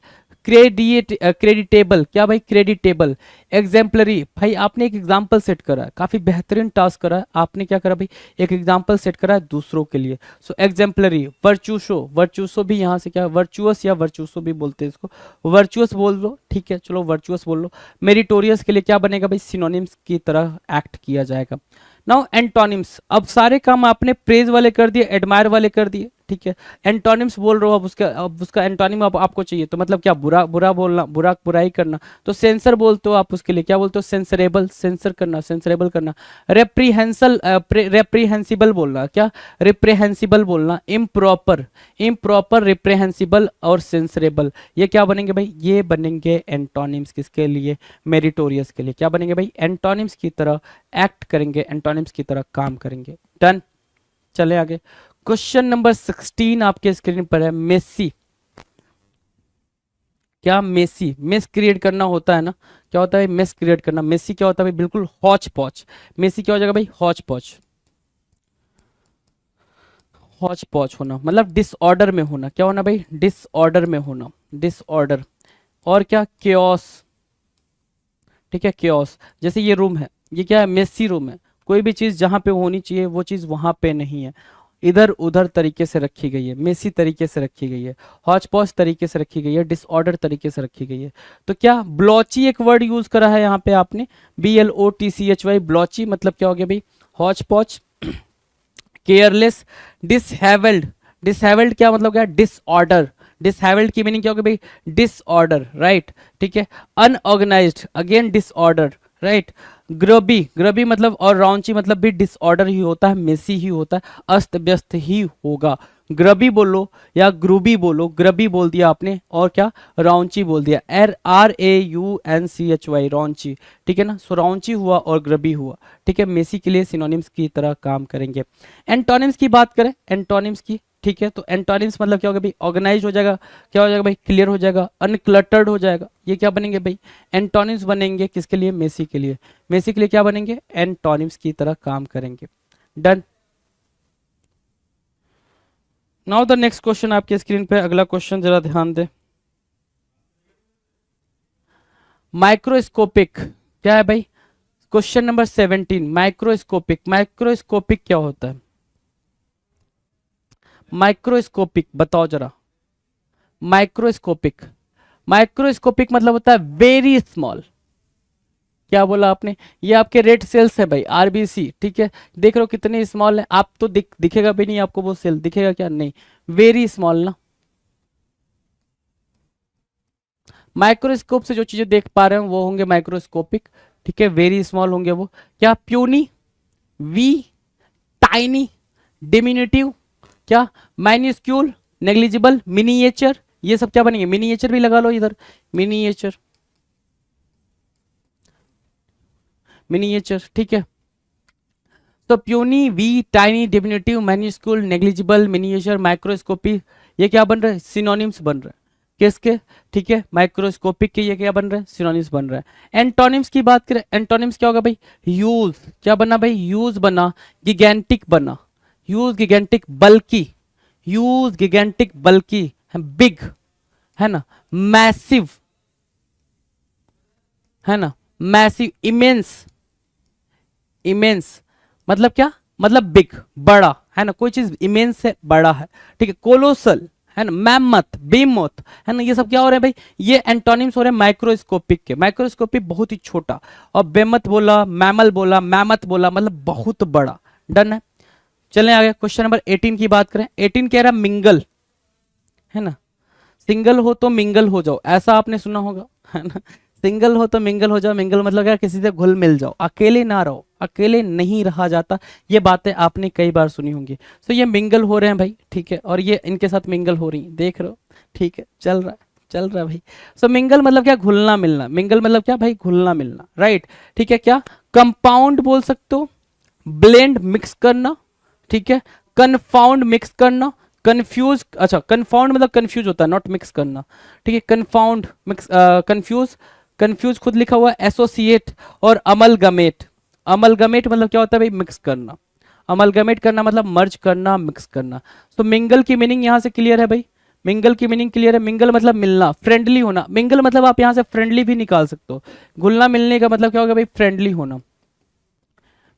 क्रेडिटेबल, क्या भाई? क्रेडिटेबल। एग्जाम्पलरी, भाई आपने एक एग्जाम्पल सेट करा है, काफी बेहतरीन टास्क करा है आपने। क्या करा भाई? एक एग्जाम्पल सेट करा है दूसरों के लिए। सो एग्जाम्पलरी। वर्चूसो, वर्चूसो भी यहाँ से क्या, वर्चुअस या वर्चूसो भी बोलते हैं इसको, वर्चुअस बोल लो, ठीक है, चलो वर्चुअस बोल लो। मेरिटोरियस के लिए क्या बनेगा भाई? सिनोनिम्स की तरह एक्ट किया जाएगा। Now antonyms. अब सारे काम आपने प्रेज वाले कर दिए, एडमायर वाले कर दिए, ठीक है। एंटोनिम्स बोल रहे हो, अब उसका एंटोनिम अब आपको चाहिए, तो मतलब क्या? बुरा बुरा बोलना, बुराई करना। तो सेंसर बोलते हो आप उसके लिए, क्या बोलते हो? सेंसरेबल, सेंसर करना, सेंसरेबल करना। रेप्रीहेंसिबल बोलना, क्या? रिप्रेहेंसिबल बोलना। इम्प्रॉपर, इम्प्रॉपर, रिप्रेहेंसिबल और सेंसरेबल, ये क्या बनेंगे भाई? ये बनेंगे एंटोनिम्स। किसके लिए? मेरिटोरियस के लिए। क्या बनेंगे भाई? एंटोनिम्स की तरह एक्ट करेंगे, एंटोनिम्स की तरह काम करेंगे। डन। चले आगे। क्वेश्चन नंबर 16 आपके स्क्रीन पर है। मेसी, क्या मेसी? मेस क्रिएट करना होता है ना, क्या होता है मेस क्रिएट करना? मेसी क्या होता है भाई? बिल्कुल हॉच पॉच। मेसी क्या हो जाएगा भाई? हॉच पॉच। हॉच पॉच होना मतलब डिसऑर्डर में होना। क्या होना भाई? डिसऑर्डर में होना, डिसऑर्डर। और क्या? केओस, ठीक है, केओस। जैसे ये रूम है, ये क्या है? मेसी रूम है। कोई भी चीज जहां पे होनी चाहिए वो चीज वहां पे नहीं है, इधर उधर तरीके से रखी गई है, मेसी तरीके से रखी गई है, हॉच पॉच तरीके से रखी गई है, डिसऑर्डर तरीके से रखी गई है। तो क्या ब्लॉची एक वर्ड यूज करा है यहाँ पे आपने, BLOTCHY, ब्लॉची मतलब क्या हो गया भाई? हॉच पॉच। केयरलेस, डिसहेवल्ड, डिसहेवल्ड क्या मतलब? क्या? डिसऑर्डर। डिसहेवल्ड की मीनिंग क्या होगी भाई? डिसऑर्डर, राइट, ठीक है। Unorganised, again disorder, right. Grubby, grubby मतलब, और रॉन्ची मतलब भी डिसऑर्डर ही होता है, मेसी ही होता है, अस्त व्यस्त ही होगा। ग्रबी बोलो या ग्रूबी बोलो, ग्रबी बोल दिया आपने, और क्या? रॉन्ची बोल दिया, RAUNCHY, रॉन्ची, ठीक है ना। सो रॉन्ची हुआ और ग्रबी हुआ, ठीक है। मेसी के लिए सिनोनिम्स की तरह काम करेंगे। एंटोनिम्स की बात करें, एंटोनिम्स की, ठीक है। तो एंटोनिम्स मतलब क्या होगा भाई? ऑर्गेनाइज हो जाएगा, क्या हो जाएगा भाई? क्लियर हो जाएगा, अनक्लटर्ड हो जाएगा। ये क्या बनेंगे भाई? एंटोनिम्स बनेंगे। किसके लिए? मेसी के लिए। मेसी के लिए क्या बनेंगे? एंटोनिम्स की तरह काम करेंगे। Done. Now the next question आपके स्क्रीन पे, अगला क्वेश्चन जरा ध्यान दे। माइक्रोस्कोपिक क्या है भाई? Question number 17, microscopic. माइक्रोस्कोपिक क्या होता है? माइक्रोस्कोपिक बताओ जरा। माइक्रोस्कोपिक, माइक्रोस्कोपिक मतलब होता है वेरी स्मॉल। क्या बोला आपने? ये आपके रेड सेल्स है भाई, RBC, ठीक है। देख रहे हो कितने स्मॉल है? आप तो दिखेगा भी नहीं आपको वो सेल, दिखेगा क्या? नहीं, वेरी स्मॉल ना। माइक्रोस्कोप से जो चीजें देख पा रहे हैं वो होंगे माइक्रोस्कोपिक, ठीक है। वेरी स्मॉल होंगे वो। क्या? प्यूनी, वी, टाइनी, डिमिनिटिव, क्या? माइन्यूस्क्यूल, नेग्लिजिबल, मिनिएचर, ये सब क्या बनेंगे? मिनिएचर भी लगा लो इधर, मिनिएचर, मिनिएचर, ठीक है। तो puny, wee, tiny, diminutive, minuscule, negligible, miniature, microscopy, ये क्या बन रहे हैं? सिनोनिम्स बन रहे हैं। किसके? ठीक है, माइक्रोस्कोपिक के ये क्या बन रहे हैं? सिनोनिम्स बन रहे हैं। एंटोनिम्स की बात करें, एंटोनिम्स क्या होगा भाई? यूज, क्या बना भाई? यूज बना, गिगेंटिक बना, यूज गिगेंटिक, बल्कि, यूज गिगेंटिक बल्कि, बिग, है ना, मैसिव, है ना, मैसिव, इमेंस, इमेंस मतलब क्या? मतलब बिग, बड़ा, है ना। कोई चीज इमेंस है, बड़ा है, ठीक है। कोलोसल, है ना, मैमथ, बेमोथ, है ना। ये सब क्या हो रहे हैं भाई? ये एंटोनिम्स हो रहे हैं माइक्रोस्कोपिक के। माइक्रोस्कोपिक बहुत ही छोटा, और बेमथ बोला, मैमल बोला, मैमथ बोला मतलब बहुत बड़ा। डन है। चलें आगे, क्वेश्चन नंबर 18 की बात करें। 18 कह रहा मिंगल, है ना। सिंगल हो तो मिंगल हो जाओ, ऐसा आपने सुना होगा, है ना। सिंगल हो तो मिंगल हो जाओ, मिंगल मतलब क्या, किसी से घुल मिल जाओ, अकेले ना रहो, अकेले नहीं रहा जाता, ये बातें आपने कई बार सुनी होंगी। तो ये मिंगल हो रहे हैं भाई, ठीक है, और ये इनके साथ मिंगल हो रही है, देख रहे हो, ठीक है, चल रहा है, चल रहा है भाई। सो मिंगल मतलब क्या, घुलना मिलना, मिंगल मतलब क्या भाई, घुलना मिलना, राइट, ठीक है। क्या कंपाउंड बोल सकते हो, ब्लेंड मिक्स करना, ठीक है, कन्फाउंड मिक्स करना, कंफ्यूज, अच्छा कन्फाउंड मतलब कंफ्यूज होता है, नॉट मिक्स करना, ठीक है, कन्फाउंड मिक्स, कंफ्यूज, कंफ्यूज खुद लिखा हुआ है, एसोसिएट और अमलगमेट। अमलगमेट मतलब क्या होता है भाई, मिक्स करना, अमलगमेट करना मतलब मर्ज करना, मिक्स करना। तो मिंगल की मीनिंग यहां से क्लियर है भाई, मिंगल की मीनिंग क्लियर है। मिंगल मतलब मिलना, फ्रेंडली होना, मिंगल मतलब आप यहां से फ्रेंडली भी निकाल सकते हो, घुलना मिलने का मतलब क्या होगा भाई, फ्रेंडली होना,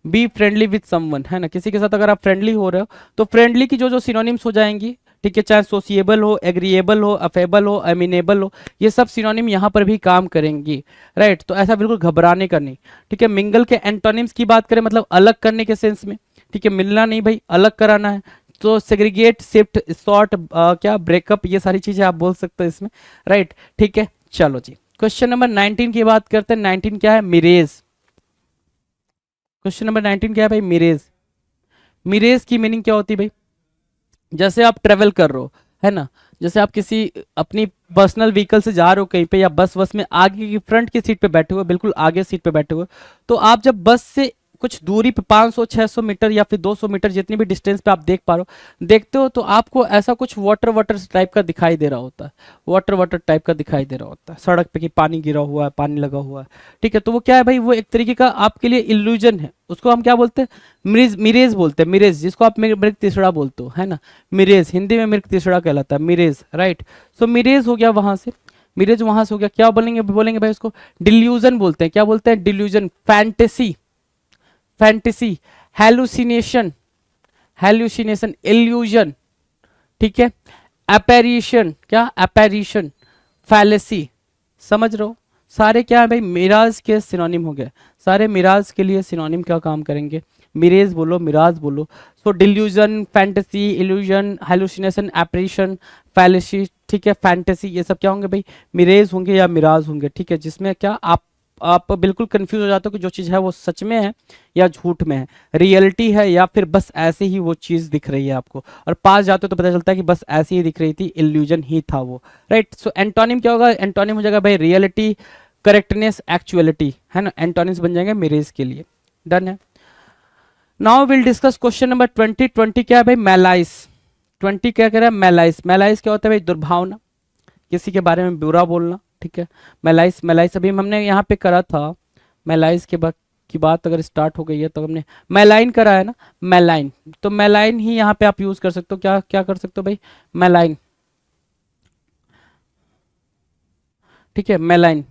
बी फ्रेंडली विथ समवन, है ना, किसी के साथ अगर आप फ्रेंडली हो रहे हो तो फ्रेंडली की जो जो सिनोनिम्स हो जाएंगी, ठीक है, चाहे सोसिएबल हो, एग्रीएबल हो, अफेबल हो, अमीनेबल हो, ये सब सिनोनिम यहाँ पर भी काम करेंगी, राइट। तो ऐसा बिल्कुल घबराने का नहीं, ठीक है। मिंगल के एंटोनिम्स की बात करें मतलब अलग करने के सेंस में, ठीक है, मिलना नहीं भाई, अलग कराना है। तो सेग्रीगेट, शिफ्ट, सॉर्ट, क्या ब्रेकअप, ये सारी चीजें आप बोल सकते हो इसमें, राइट, ठीक है। चलो जी, क्वेश्चन नंबर 19 की बात करते हैं। 19 क्या है, मिरेज। क्वेश्चन नंबर 19 क्या है भाई, मिरेज। मिरेज की मीनिंग क्या होती है भाई, जैसे आप ट्रेवल कर रहे हो, है ना, जैसे आप किसी अपनी पर्सनल व्हीकल से जा रहे हो कहीं पे, या बस बस में आगे की फ्रंट की सीट पे बैठे हुए, बिल्कुल आगे सीट पे बैठे हुए, तो आप जब बस से कुछ दूरी पे 500 600 मीटर या फिर 200 मीटर जितनी भी डिस्टेंस पे आप देख पा रहे हो, देखते हो तो आपको ऐसा कुछ वाटर वाटर टाइप का दिखाई दे रहा होता है, वाटर वाटर टाइप का दिखाई दे रहा होता है सड़क पे, कि पानी गिरा हुआ है, पानी लगा हुआ है, ठीक है। तो वो क्या है भाई, वो एक तरीके का आपके लिए इल्यूजन है, उसको हम क्या बोलते हैं, मिरेज, मिरेज बोलते हैं, मिरेज, जिसको आप मृग तीसरा बोलते हो, है ना, मिरेज, हिंदी में मृग तीसरा कहलाता है, मिरेज, राइट। सो मिरेज हो गया वहां से, मिरेज वहां से हो गया, क्या बोलेंगे, बोलेंगे भाई उसको डिल्यूजन बोलते हैं, क्या बोलते हैं, delusion, fantasy, fantasy, hallucination, hallucination, illusion, ठीक है, अपैरिशन, क्या अपैरिशन, फैलेसी, समझ रहे हो, सारे क्या है भाई, मिराज के सिनोनिम हो गए, सारे मिराज के लिए सिनोनिम क्या काम करेंगे, मिरेज बोलो, मिराज बोलो। So delusion, fantasy, illusion, hallucination, apparition, fallacy, ठीक है, फैंटेसी, ये सब क्या होंगे भाई, मिरेज होंगे या मिराज होंगे, ठीक है, जिसमें क्या आप बिल्कुल कंफ्यूज हो जाते हो कि जो चीज़ है वो सच में है या झूठ में है, रियलिटी है या फिर बस ऐसे ही वो चीज़ दिख रही है आपको, और पास जाते हो तो पता चलता है कि बस ऐसे ही दिख रही थी, इल्यूजन ही था वो, राइट। सो एंटोनिम क्या होगा, एंटोनिम हो जाएगा भाई रियलिटी, करेक्टनेस, एक्चुअलिटी, है ना, एंटोनिम्स बन जाएंगे मिरेज के लिए, डन है। Now will discuss question number 20। 20 क्या है भाई, मैलाइस। 20 क्या कह रहा है, मैलाइस। मैलाइस क्या होता है भाई, दुर्भावना, किसी के बारे में बुरा बोलना, ठीक है। मैलाइस, मैलाइस अभी हमने यहाँ पे करा था, मैलाइस के बाद की बात अगर स्टार्ट हो गई है तो हमने मैलाइन करा है ना, मैलाइन, तो मैलाइन ही यहाँ पे आप यूज कर सकते हो, क्या क्या कर सकते हो भाई, मैलाइन, ठीक है, मैलाइन,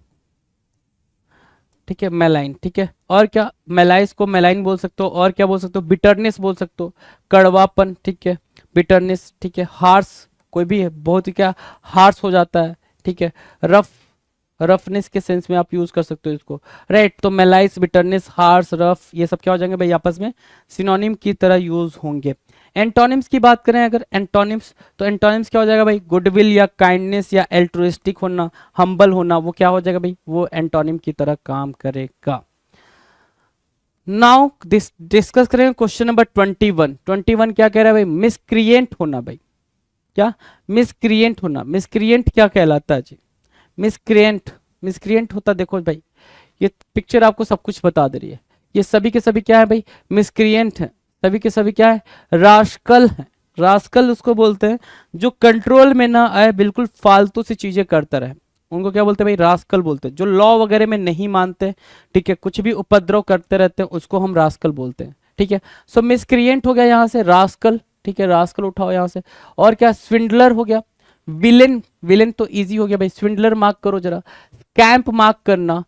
ठीक है, मैलाइन, ठीक है। और क्या, मैलाइस को मैलाइन बोल सकते हो, और क्या बोल सकते हो, बिटरनेस बोल सकते हो, कड़वापन, ठीक है, बिटरनेस, ठीक है, हार्स, कोई भी है बहुत ही क्या हार्स हो जाता है, ठीक है, रफ, रफनेस के सेंस में आप यूज कर सकते हो इसको, राइट। तो मेलाइस, बिटरनेस, हार्स, रफ, ये सब क्या हो जाएंगे भाई, आपस में सिनोनिम की तरह यूज होंगे। एंटोनिम्स की बात करें अगर, एंटोनिम्स, तो एंटोनिम्स क्या हो जाएगा भाई, गुडविल या काइंडनेस या एल्ट्रुइस्टिक होना, हम्बल होना, वो क्या हो जाएगा भाई, वो एंटोनिम की तरह काम करेगा। नाउ डिस्कस करेंगे क्वेश्चन नंबर 21। 21 क्या कह रहा है भाई, मिसक्रिएंट होना भाई, क्या, मिसक्रिएंट होना, मिसक्रिएंट क्या कहलाता है जी, मिसक्रिएंट, मिसक्रिएंट होता, देखो भाई ये पिक्चर आपको सब कुछ बता दे रही है, ये सभी के सभी क्या है भाई, मिसक्रिएंट है, सभी के सभी क्या है, रास्कल है, रास्कल उसको बोलते हैं जो कंट्रोल में ना आए, बिल्कुल फालतू सी चीजें करता रहे, उनको क्या बोलते हैं भाई, रास्कल बोलते हैं, जो लॉ वगैरह में नहीं मानते, ठीक है, कुछ भी उपद्रव करते रहते हैं, उसको हम रास्कल बोलते हैं, ठीक है। सो मिसक्रिएंट हो गया यहाँ से रास्कल, ठीक है, रास्कल उठाओ यहाँ से, और क्या, स्विंडलर हो गया, विलेन, विलेन तो इजी हो गया भाई, स्विंडलर मार्क करो जरा, कैंप मार्क करना,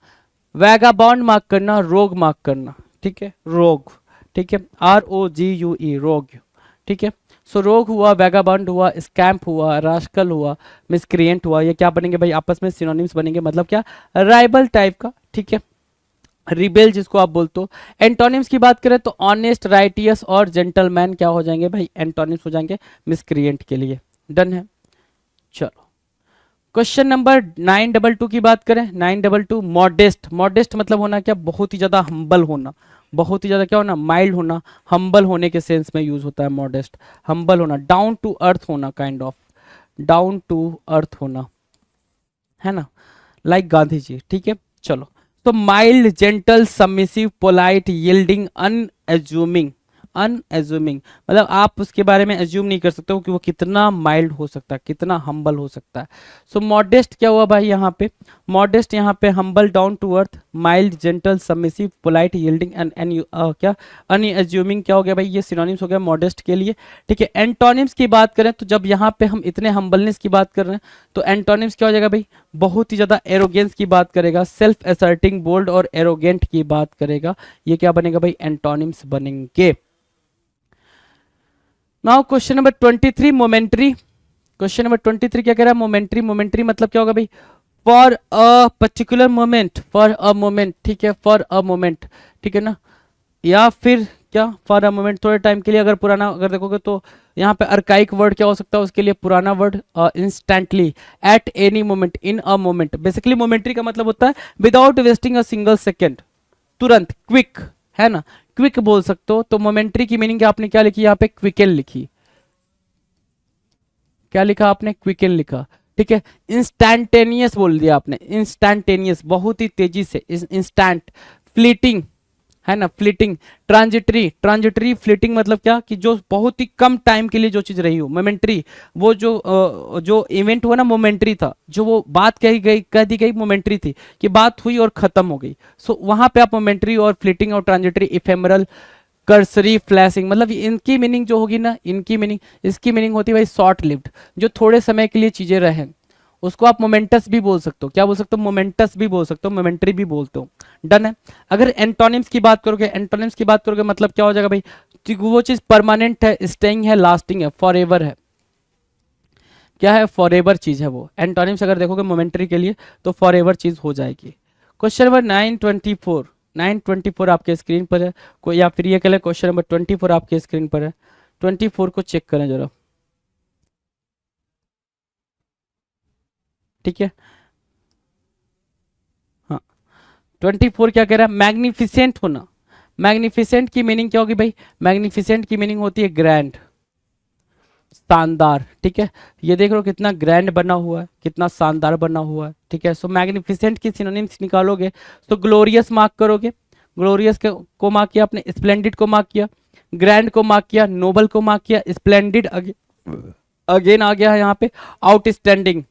वैगाबॉन्ड मार्क करना, रोग मार्क करना, ठीक है, रोग, ठीक है, ROGUE, रोग, ठीक है। सो रोग हुआ, वैगाबॉन्ड हुआ, स्कैम्प हुआ, रास्कल हुआ, मिसक्रिएंट हुआ, ये क्या बनेंगे भाई, आपस में सिनोनिम्स बनेंगे, मतलब क्या, राइवल टाइप का, ठीक है, रिबेल जिसको आप बोलते हो। एंटोनिम्स की बात करें तो ऑनेस्ट, राइटियस और जेंटलमैन क्या हो जाएंगे भाई, एंटोनिम्स हो जाएंगे मिसक्रिएंट के लिए, डन है। चलो क्वेश्चन नंबर 922 की बात करें, 922 मॉडेस्ट। मॉडेस्ट मतलब होना क्या, बहुत ही ज्यादा हम्बल होना, बहुत ही ज्यादा क्या होना, माइल्ड होना, हम्बल होने के सेंस में यूज होता है मॉडेस्ट, हम्बल होना, डाउन टू अर्थ होना, kind of down to earth होना, है ना, लाइक गांधी जी, ठीक है। चलो, तो mild, gentle, submissive, polite, yielding, unassuming. Unassuming मतलब आप उसके बारे में एज्यूम नहीं कर सकते हो कि वो कितना माइल्ड हो सकता है, कितना हम्बल हो सकता है। सो मॉडेस्ट क्या हुआ भाई यहाँ पे, मॉडेस्ट यहाँ पे humble, down to earth, mild, gentle, submissive, polite, yielding and क्या अनएज्यूमिंग क्या हो गया भाई, ये सिनोनिम्स हो गया मॉडेस्ट के लिए, ठीक है। एंटोनिम्स की बात करें तो जब यहाँ पे हम इतने हम्बलनेस की बात कर रहे हैं तो एंटोनिम्स क्या हो जाएगा भाई, बहुत ही ज्यादा एरोगेंस की बात करेगा, सेल्फ असर्टिंग, बोल्ड और एरोगेंट की बात करेगा, ये क्या बनेगा भाई, एंटोनिम्स बनेंगे। Now question number 23 momentary. Question number 23 क्या कह रहा है, मोमेंट्री। मोमेंट्री मतलब क्या होगा भाई, for a particular moment, for a moment, ठीक है, फॉर अ मोमेंट, ठीक है ना, या फिर क्या, फॉर अ मोमेंट, थोड़े टाइम के लिए। अगर पुराना अगर देखोगे तो यहाँ पे अर्काइक वर्ड क्या हो सकता है उसके लिए, पुराना word instantly, at any moment, in a moment. Basically momentary का मतलब होता है without wasting a single second, तुरंत, क्विक, है ना, क्विक बोल सकते हो। तो मोमेंट्री की मीनिंग आपने क्या लिखी यहाँ पे, क्विकन लिखी, क्या लिखा आपने, क्विकन लिखा, ठीक है। इंस्टैंटेनियस बोल दिया आपने, इंस्टैंटेनियस बहुत ही तेजी से, इंस्टैंट, फ्लीटिंग, है ना, फ्लीटिंग, ट्रांजिटरी, ट्रांजिटरी फ्लीटिंग मतलब क्या कि जो बहुत ही कम टाइम के लिए जो चीज रही हो। मोमेंट्री वो जो इवेंट हुआ ना मोमेंट्री था, जो वो बात कह दी गई मोमेंट्री थी कि बात हुई और खत्म हो गई। सो वहां पे आप मोमेंट्री और फ्लीटिंग और ट्रांजिटरी, इफेमरल, कर्सरी, फ्लैशिंग, मतलब इनकी मीनिंग जो होगी ना, इनकी मीनिंग, इसकी मीनिंग होती है भाई शॉर्ट लिव्ड, जो थोड़े समय के लिए चीजें रहें, उसको आप मोमेंटस भी बोल सकते हो। क्या बोल सकते हो, मोमेंटस भी बोल सकते हो, मोमेंट्री भी बोलते हो। डन है। अगर एंटोनिम्स की बात करोगे, एंटोनिम्स की बात करोगे मतलब क्या हो जाएगा भाई, वो चीज परमानेंट है, स्टेइंग है, लास्टिंग है, फॉरएवर है, क्या है, फॉरएवर चीज है वो। एंटोनिम्स अगर देखोगे मोमेंट्री के लिए तो फॉरएवर चीज हो जाएगी। क्वेश्चन नंबर 924, 924 आपके स्क्रीन पर है कोई, या फिर ये कह लें क्वेश्चन नंबर 24 आपके स्क्रीन पर है। 24 को चेक करें जरा, ठीक है। हाँ, 24 क्या कह रहा है, मैग्निफिसेंट होना। मैग्निफिसेंट की मीनिंग क्या होगी भाई, मैग्निफिसेंट की मीनिंग होती है ग्रैंड, शानदार, ठीक है। ये देख लो कितना ग्रैंड बना हुआ है, कितना शानदार बना हुआ है, ठीक है। सो मैग्निफिसेंट की सिनोनिम्स निकालोगे तो ग्लोरियस मार्क करोगे, ग्लोरियस को मार्क किया आपने, स्प्लेंडिड को मार्क किया, ग्रैंड को मार्क किया, नोबल को मार्क किया, स्प्लेंडिड अगेन आ गया है यहाँ पे, आउटस्टैंडिंग,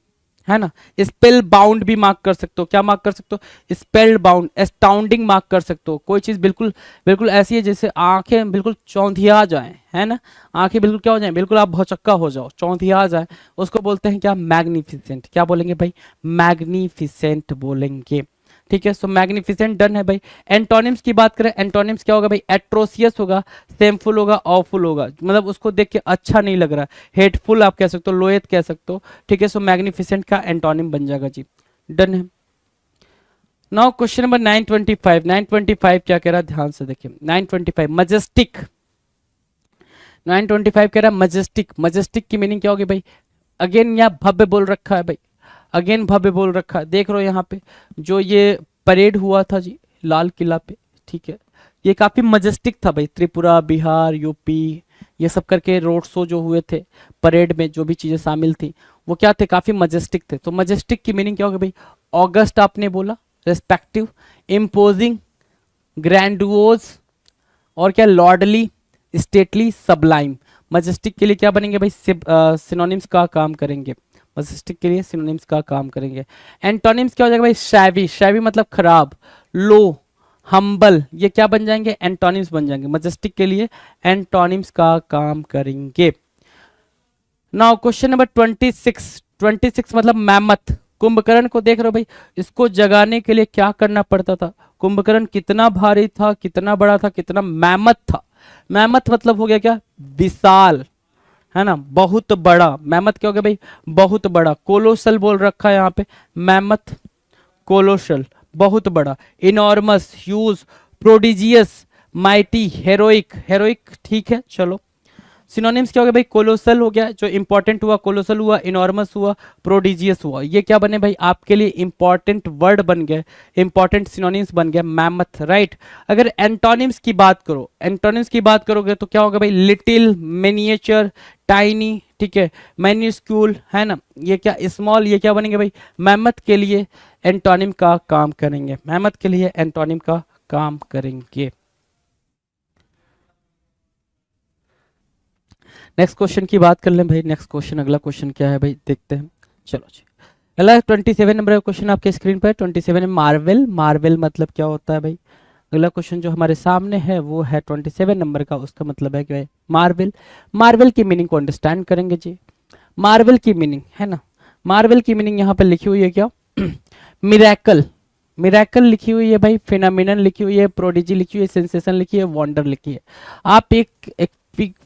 है ना। स्पेल बाउंड भी मार्क कर सकते हो, क्या मार्क कर सकते हो, स्पेल बाउंड, एस्टाउंडिंग मार्क कर सकते हो। कोई चीज बिल्कुल बिल्कुल ऐसी है जैसे आंखें बिल्कुल चौंधिया जाएं, है ना, आंखें बिल्कुल क्या हो जाएं, बिल्कुल आप भौचक्का हो जाओ, चौंधिया जाए, उसको बोलते हैं क्या, मैग्निफिसेंट। क्या बोलेंगे भाई, मैग्निफिसेंट बोलेंगे, ठीक है। सो मैग्निफिसेंट डन है भाई। एंटोनिम्स की बात करें, एंटोनिम्स क्या होगा भाई, एट्रोसियस होगा, सेमफुल होगा, ऑफुल होगा, मतलब उसको देख के अच्छा नहीं लग रहा, हेटफुल आप कह सकते हो, लोएत कह सकते हो, ठीक है। सो मैग्निफिसेंट का एंटोनिम बन जाएगा जी, डन है। नाउ क्वेश्चन नंबर 925, 925 क्या कह रहा है, ध्यान से देखिए, 925 मजेस्टिक, 925 कह रहा है मजेस्टिक। मजेस्टिक की मीनिंग क्या होगी भाई, अगेन यहाँ भव्य बोल रखा है भाई, अगेन भव्य बोल रखा है। देख रहे हो यहाँ पे जो ये परेड हुआ था जी लाल किला पे, ठीक है, ये काफी मजेस्टिक था भाई। त्रिपुरा, बिहार, यूपी, ये सब करके रोड शो जो हुए थे, परेड में जो भी चीजें शामिल थी वो क्या थे, काफी मजेस्टिक थे। तो मजेस्टिक की मीनिंग क्या होगी भाई, ऑगस्ट आपने बोला, रेस्पेक्टिव, इम्पोजिंग, ग्रैंडुओज, और क्या, लॉर्डली, स्टेटली, सबलाइम। मजेस्टिक के लिए क्या बनेंगे भाई, सिनोनिम्स का काम करेंगे, मजेस्टिक के लिए सिनोनिम्स का काम करेंगे। एंटोनिम्स क्या हो जाएगा भाई, शैवी, शैवी मतलब खराब, लो, हम्बल, ये क्या बन जाएंगे, एंटोनिम्स बन जाएंगे। मजेस्टिक के लिए एंटोनिम्स का काम करेंगे। नाउ क्वेश्चन नंबर 26, 26 मतलब मैमथ। कुंभकर्ण को देख रहे हो भाई, इसको जगाने के लिए क्या करना पड़ता था, कुंभकर्ण कितना भारी था, कितना बड़ा था, कितना मैमथ था। मैमथ मतलब हो गया क्या, विशाल, है ना, बहुत बड़ा। मैमथ क्या हो गया भाई, बहुत बड़ा। कोलोसल बोल रखा है यहाँ पे, मैमथ, कोलोसल, बहुत बड़ा। Enormous, huge, prodigious, mighty, heroic, heroic, ठीक है चलो। सिनोनिम्स क्या हो गया भाई, कोलोसल हो गया जो इंपॉर्टेंट हुआ, कोलोसल हुआ, इनॉर्मस हुआ, प्रोडिजियस हुआ, ये क्या बने भाई आपके लिए इंपॉर्टेंट वर्ड बन गए, इंपॉर्टेंट सिनोनिम्स बन गया, मैमथ, राइट। अगर एंटोनिम्स की बात करो, एंटोनिम्स की बात करोगे तो क्या होगा भाई, लिटिल, मिनिएचर, टाइनी, ठीक है, मैन्यूस्क्यूल, है ना, ये क्या स्मॉल, ये क्या बनेंगे भाई, मैमथ के लिए एंटोनिम का काम करेंगे, मैमथ के लिए एंटोनिम का काम करेंगे। नेक्स्ट क्वेश्चन की बात कर लें भाई, नेक्स्ट क्वेश्चन, अगला क्वेश्चन क्या है भाई, देखते हैं, चलो जी। अगला 27 नंबर का क्वेश्चन आपके स्क्रीन पर, 27 में मार्वल, मार्वल मतलब क्या होता है भाई। अगला क्वेश्चन जो हमारे सामने है वो है 27 नंबर का, उसका मतलब है कि मार्वल, मार्वल की मीनिंग को अंडरस्टैंड करेंगे जी। मार्वल की मीनिंग है ना, मार्वल की मीनिंग यहाँ पे लिखी हुई है क्या, मिरेकल, मिरेकल लिखी हुई है भाई, फिनोमिनन लिखी हुई है, प्रोडिजी लिखी हुई है, सेंसेशन लिखी है, वंडर लिखी है। आप एक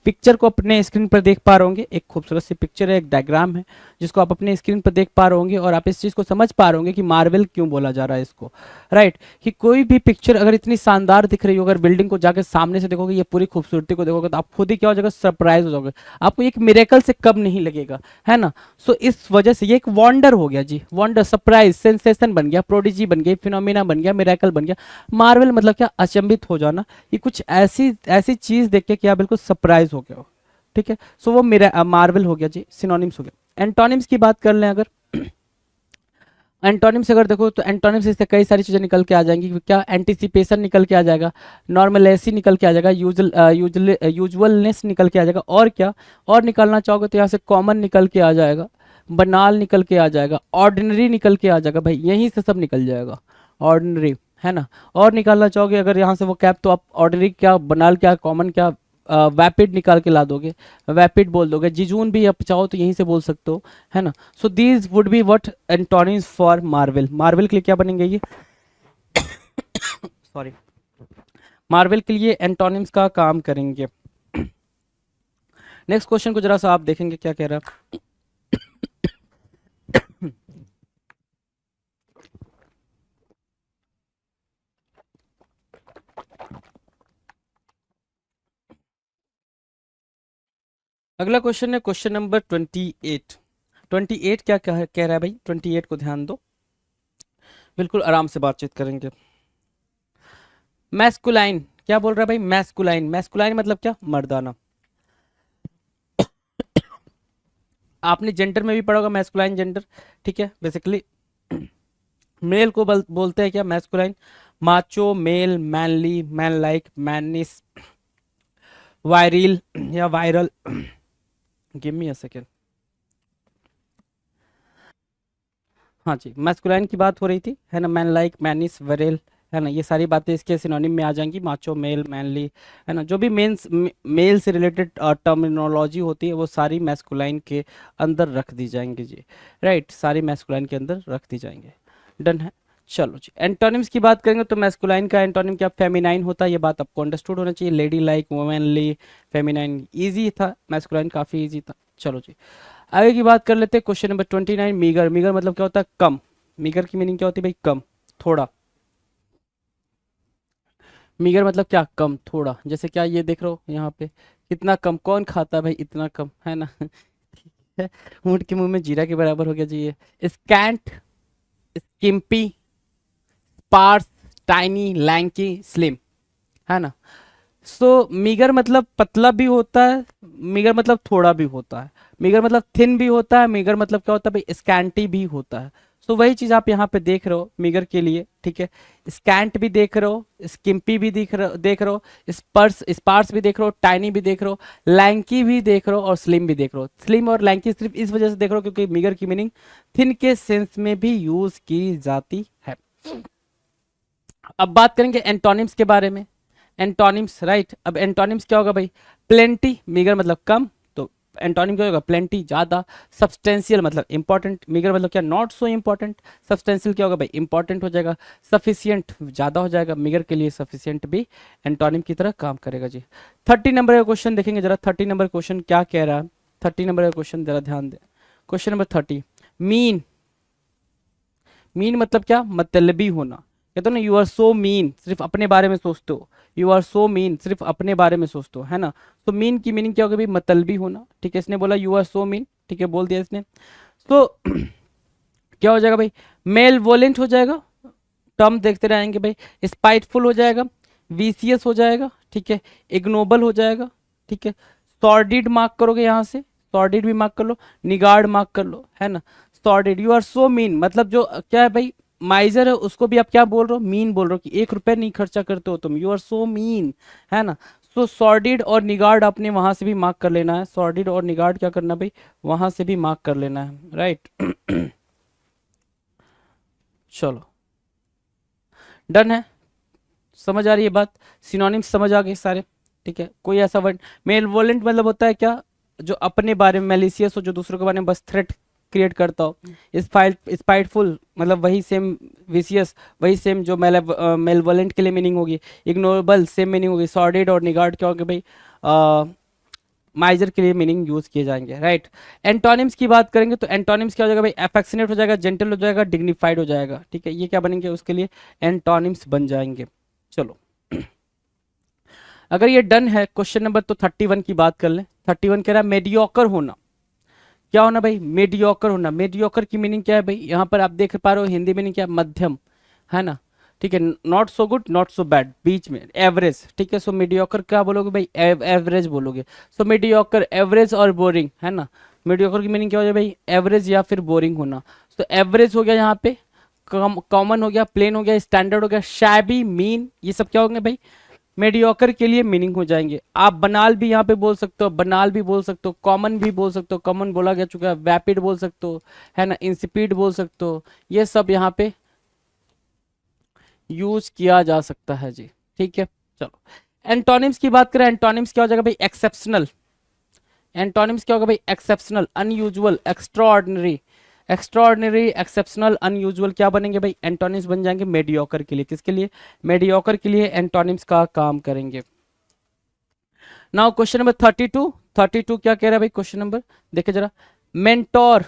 पिक्चर को अपने स्क्रीन पर देख पा रहे होंगे, एक खूबसूरत सी पिक्चर है, एक डायग्राम है जिसको आप अपने स्क्रीन पर देख पा रहे होंगे, और आप इस चीज़ को समझ पा रहे होंगे कि मार्वल क्यों बोला जा रहा है इसको, राइट। कि कोई भी पिक्चर अगर इतनी शानदार दिख रही हो, अगर बिल्डिंग को जाकर सामने से देखोगे, ये पूरी खूबसूरती को देखोगे, तो आप खुद ही क्या हो जाएगा, सरप्राइज हो जाओगे, आपको एक मिरेकल से कम नहीं लगेगा, है ना। सो इस वजह से ये एक वंडर हो गया जी, वंडर, सरप्राइज, सेंसेशन बन गया, प्रोडिजी बन गई, फिनोमिना बन गया, मिरेकल बन गया। मार्वल मतलब क्या, अचंभित हो जाना, ये कुछ ऐसी ऐसी चीज देख के कि आप बिल्कुल सरप्राइज हो गए हो, ठीक है। सो वो मेरा मार्वल हो गया जी, सिनोनिम्स हो गया। एंटोनिम्स की बात कर लें अगर, एंटोनिम्स अगर देखो तो एंटोनिम्स से कई सारी चीजें निकल के आ जाएंगी, क्या एंटिसिपेशन निकल के आ जाएगा, नॉर्मलेसी निकल के आ जाएगा, यूजुअलनेस निकल के आ जाएगा, और क्या और निकालना चाहोगे तो यहाँ से कॉमन निकल के आ जाएगा, बनाल निकल के आ जाएगा, ऑर्डिनरी निकल के आ जाएगा भाई, यहीं से सब निकल जाएगा, ऑर्डिनरी, है ना। और निकालना चाहोगे अगर यहाँ से वो कैप, तो आप ऑर्डिनरी क्या, बनाल क्या, कॉमन क्या, वैपिड निकाल के ला दोगे, वैपिड बोल दोगे, जिजून भी आप चाहो तो यहीं से बोल सकते हो, है ना। So these would be what antonyms for Marvel, Marvel के लिए क्या बनेंगे ये, सॉरी, मार्वल के लिए एंटोनिम्स का काम करेंगे। नेक्स्ट क्वेश्चन को जरा सा आप देखेंगे क्या कह रहा है। अगला क्वेश्चन है क्वेश्चन नंबर 28। 28 क्या कह रहा है भाई, 28 को ध्यान दो, बिल्कुल आराम से बातचीत करेंगे। मैस्कुलाइन क्या बोल रहा है भाई, मैस्कुलाइन, मैस्कुलाइन मतलब क्या, मर्दाना। आपने जेंडर में भी पढ़ा होगा मैस्कुलाइन जेंडर, ठीक है। बेसिकली मेल को बोलते हैं क्या, masculine, macho, male, manly, man like, mannish, virile या viral. Give me a second. हाँ जी, मैस्कुलाइन की बात हो रही थी, है ना, मैन लाइक, मैनिस, वायरल, है ना, ये सारी बातें इसके सिनोनिम में आ जाएंगी, माचो, मेल, मैनली, है ना, जो भी मेल से रिलेटेड टर्मिनोलॉजी होती है वो सारी मैस्कुलाइन के अंदर रख दी जाएंगी जी, राइट, सारी मैस्कुलाइन के अंदर रख दी जाएंगे, डन है। चलो जी, एंटोनिम्स की बात करेंगे तो मैस्कुलाइन का एंटोनिम क्या, फेमिनाइन होता है, ये बात आपको अंडरस्टूड होना चाहिए, लेडी लाइक, वुमेनली, फेमिनाइन, ईजी था, मैस्कुलाइन काफ़ी ईजी था। चलो जी, आगे की बात कर लेते हैं, क्वेश्चन नंबर 29, मीगर, मीगर मतलब क्या होता है, कम, मीगर की मीनिंग क्या होती है भाई, कम, थोड़ा, मीगर मतलब क्या, कम, थोड़ा, जैसे क्या ये देख रहे हो यहाँ पे, कितना कम, कौन खाता है भाई इतना कम, है ना। ऊँट के मुंह में जीरा के बराबर हो गया जी ये। Scant, skimpy, sparse, tiny, lanky, slim, है ना। सो मीगर मतलब पतला भी होता है, मीगर मतलब थोड़ा भी होता है, मीगर मतलब थिन भी होता है, मीगर मतलब क्या होता है भाई, स्कैंटी भी होता है। सो वही चीज आप यहाँ पे देख रहे हो मीगर के लिए, ठीक है। स्कैंट भी देख रहे हो, स्किम्पी भी देख रहे हो, स्पर्स स्पार्स भी देख रहे हो, टाइनी भी देख रहे हो, लैंकी भी देख रहे हो, और स्लिम भी देख रहे हो। स्लिम और लैंकी सिर्फ इस वजह से देख रहे हो क्योंकि मीगर की मीनिंग थिन के सेंस में भी यूज की जाती है। अब बात करेंगे एंटोनिम्स के बारे में, एंटोनिम्स, राइट। अब एंटोनिम्स क्या होगा भाई, प्लेंटी, मीगर मतलब कम, तो एंटोनिम क्या होगा, प्लेंटी, ज्यादा, सब्सटेंशियल मतलब इंपॉर्टेंट, मीगर मतलब क्या, नॉट सो इंपॉर्टेंट, सब्सटेंशियल क्या होगा भाई, इंपॉर्टेंट हो जाएगा, सफिशियंट ज्यादा हो जाएगा, मीगर के लिए सफिशियंट भी एंटोनिम की तरह काम करेगा जी। 30 नंबर का क्वेश्चन देखेंगे जरा, 30 नंबर क्वेश्चन क्या कह रहा है, 30 नंबर का क्वेश्चन जरा ध्यान दें, क्वेश्चन नंबर 30, मीन, मीन मतलब क्या, मतलबी होना, कहते हो ना, यू आर सो मीन, सिर्फ अपने बारे में सोचते हो, यू आर सो मीन, सिर्फ अपने बारे में सोचते हो, है ना। तो मीन की मीनिंग क्या होगी भाई, मतलबी होना, ठीक है। इसने बोला यू आर सो मीन, ठीक है, बोल दिया इसने। तो क्या हो जाएगा भाई, मेल वोलेंट हो जाएगा, टर्म देखते रहेंगे भाई। स्पाइटफुल हो जाएगा, वीसियस हो जाएगा, ठीक है, इग्नोबल हो जाएगा, ठीक है। सॉर्डिड मार्क करोगे यहाँ से, सॉर्डिड भी मार्क कर लो, निगार्ड मार्क कर लो, है ना। Sordid, you are so mean, मतलब जो क्या है भाई, माइजर है उसको भी आप क्या बोल रहे हो, मीन बोल रहे हो कि 1 रुपया नहीं खर्चा करते हो तुम, यू आर सो मीन, है ना। तो सॉर्डिड और निगार्ड आपने वहां से भी मार्क कर लेना है, सॉर्डिड और निगार्ड क्या करना भाई, वहां से भी मार्क कर लेना है, राइट। चलो डन है, समझ आ रही है बात, सिनोनिम्स समझ आ गए सारे, ठीक है। कोई ऐसा वर्ड, मेलवोलेंट मतलब होता है क्या, जो अपने बारे में मैलिशियस हो, जो दूसरों के बारे में बस थ्रेट क्रिएट करता हो। स्पाइटफुल मतलब वही सेम, विशियस वही सेम जो मेलवोलेंट के लिए मीनिंग होगी। इग्नोरेबल सेम मीनिंग होगी। सॉर्डिड और निगार्ड क्या होगा भाई, माइजर के लिए मीनिंग यूज किए जाएंगे, राइट। एंटोनिम्स की बात करेंगे तो एंटोनिम्स क्या हो जाएगा भाई, एफेक्शनेट हो जाएगा, जेंटल हो जाएगा, डिग्निफाइड हो जाएगा, ठीक है। ये क्या बनेंगे, उसके लिए एंटोनिम्स बन जाएंगे। चलो अगर ये डन है, क्वेश्चन नंबर तो 31 की बात कर लें। 31 कह रहा है मेडियोकर होना, क्या होना भाई, मेडियोकर होना। मेडियोकर की मीनिंग क्या है भाई, यहाँ पर आप देख पा रहे हो हिंदी मीनिंग क्या है, मध्यम, है ना, ठीक है। Not so good not so bad, बीच में, एवरेज, ठीक है। सो मीडियोकर क्या बोलोगे भाई, एवरेज बोलोगे। सो मीडियोकर एवरेज और बोरिंग, है ना। मीडियोकर की मीनिंग क्या हो जाए भाई, एवरेज या फिर बोरिंग होना। तो एवरेज हो गया यहाँ पे, कॉमन हो गया, प्लेन हो गया, स्टैंडर्ड हो गया, शैबी, मीन, ये सब क्या होंगे भाई, मेडियोकर के लिए मीनिंग हो जाएंगे। आप बनाल भी यहाँ पे बोल सकते हो, बनाल भी बोल सकते हो, कॉमन भी बोल सकते हो, कॉमन बोला गया चुका है, वैपिड बोल सकते हो, है ना, इंसिपिड बोल सकते हो, ये सब यहाँ पे यूज किया जा सकता है जी, ठीक है। चलो एंटोनिम्स की बात करें, एंटोनिम्स क्या हो जाएगा भाई, एक्सेप्शनल। एंटोनिम्स क्या होगा भाई, exceptional, unusual, extraordinary. Extraordinary, exceptional, unusual क्या बनेंगे भाई, एंटोनिम्स बन जाएंगे मेडियोकर के लिए। किसके लिए, मेडियोकर के लिए एंटोनिम्स का काम करेंगे। Now question number 32। 32 क्या कह रहा है भाई, क्वेश्चन नंबर देखे जरा, मेंटोर,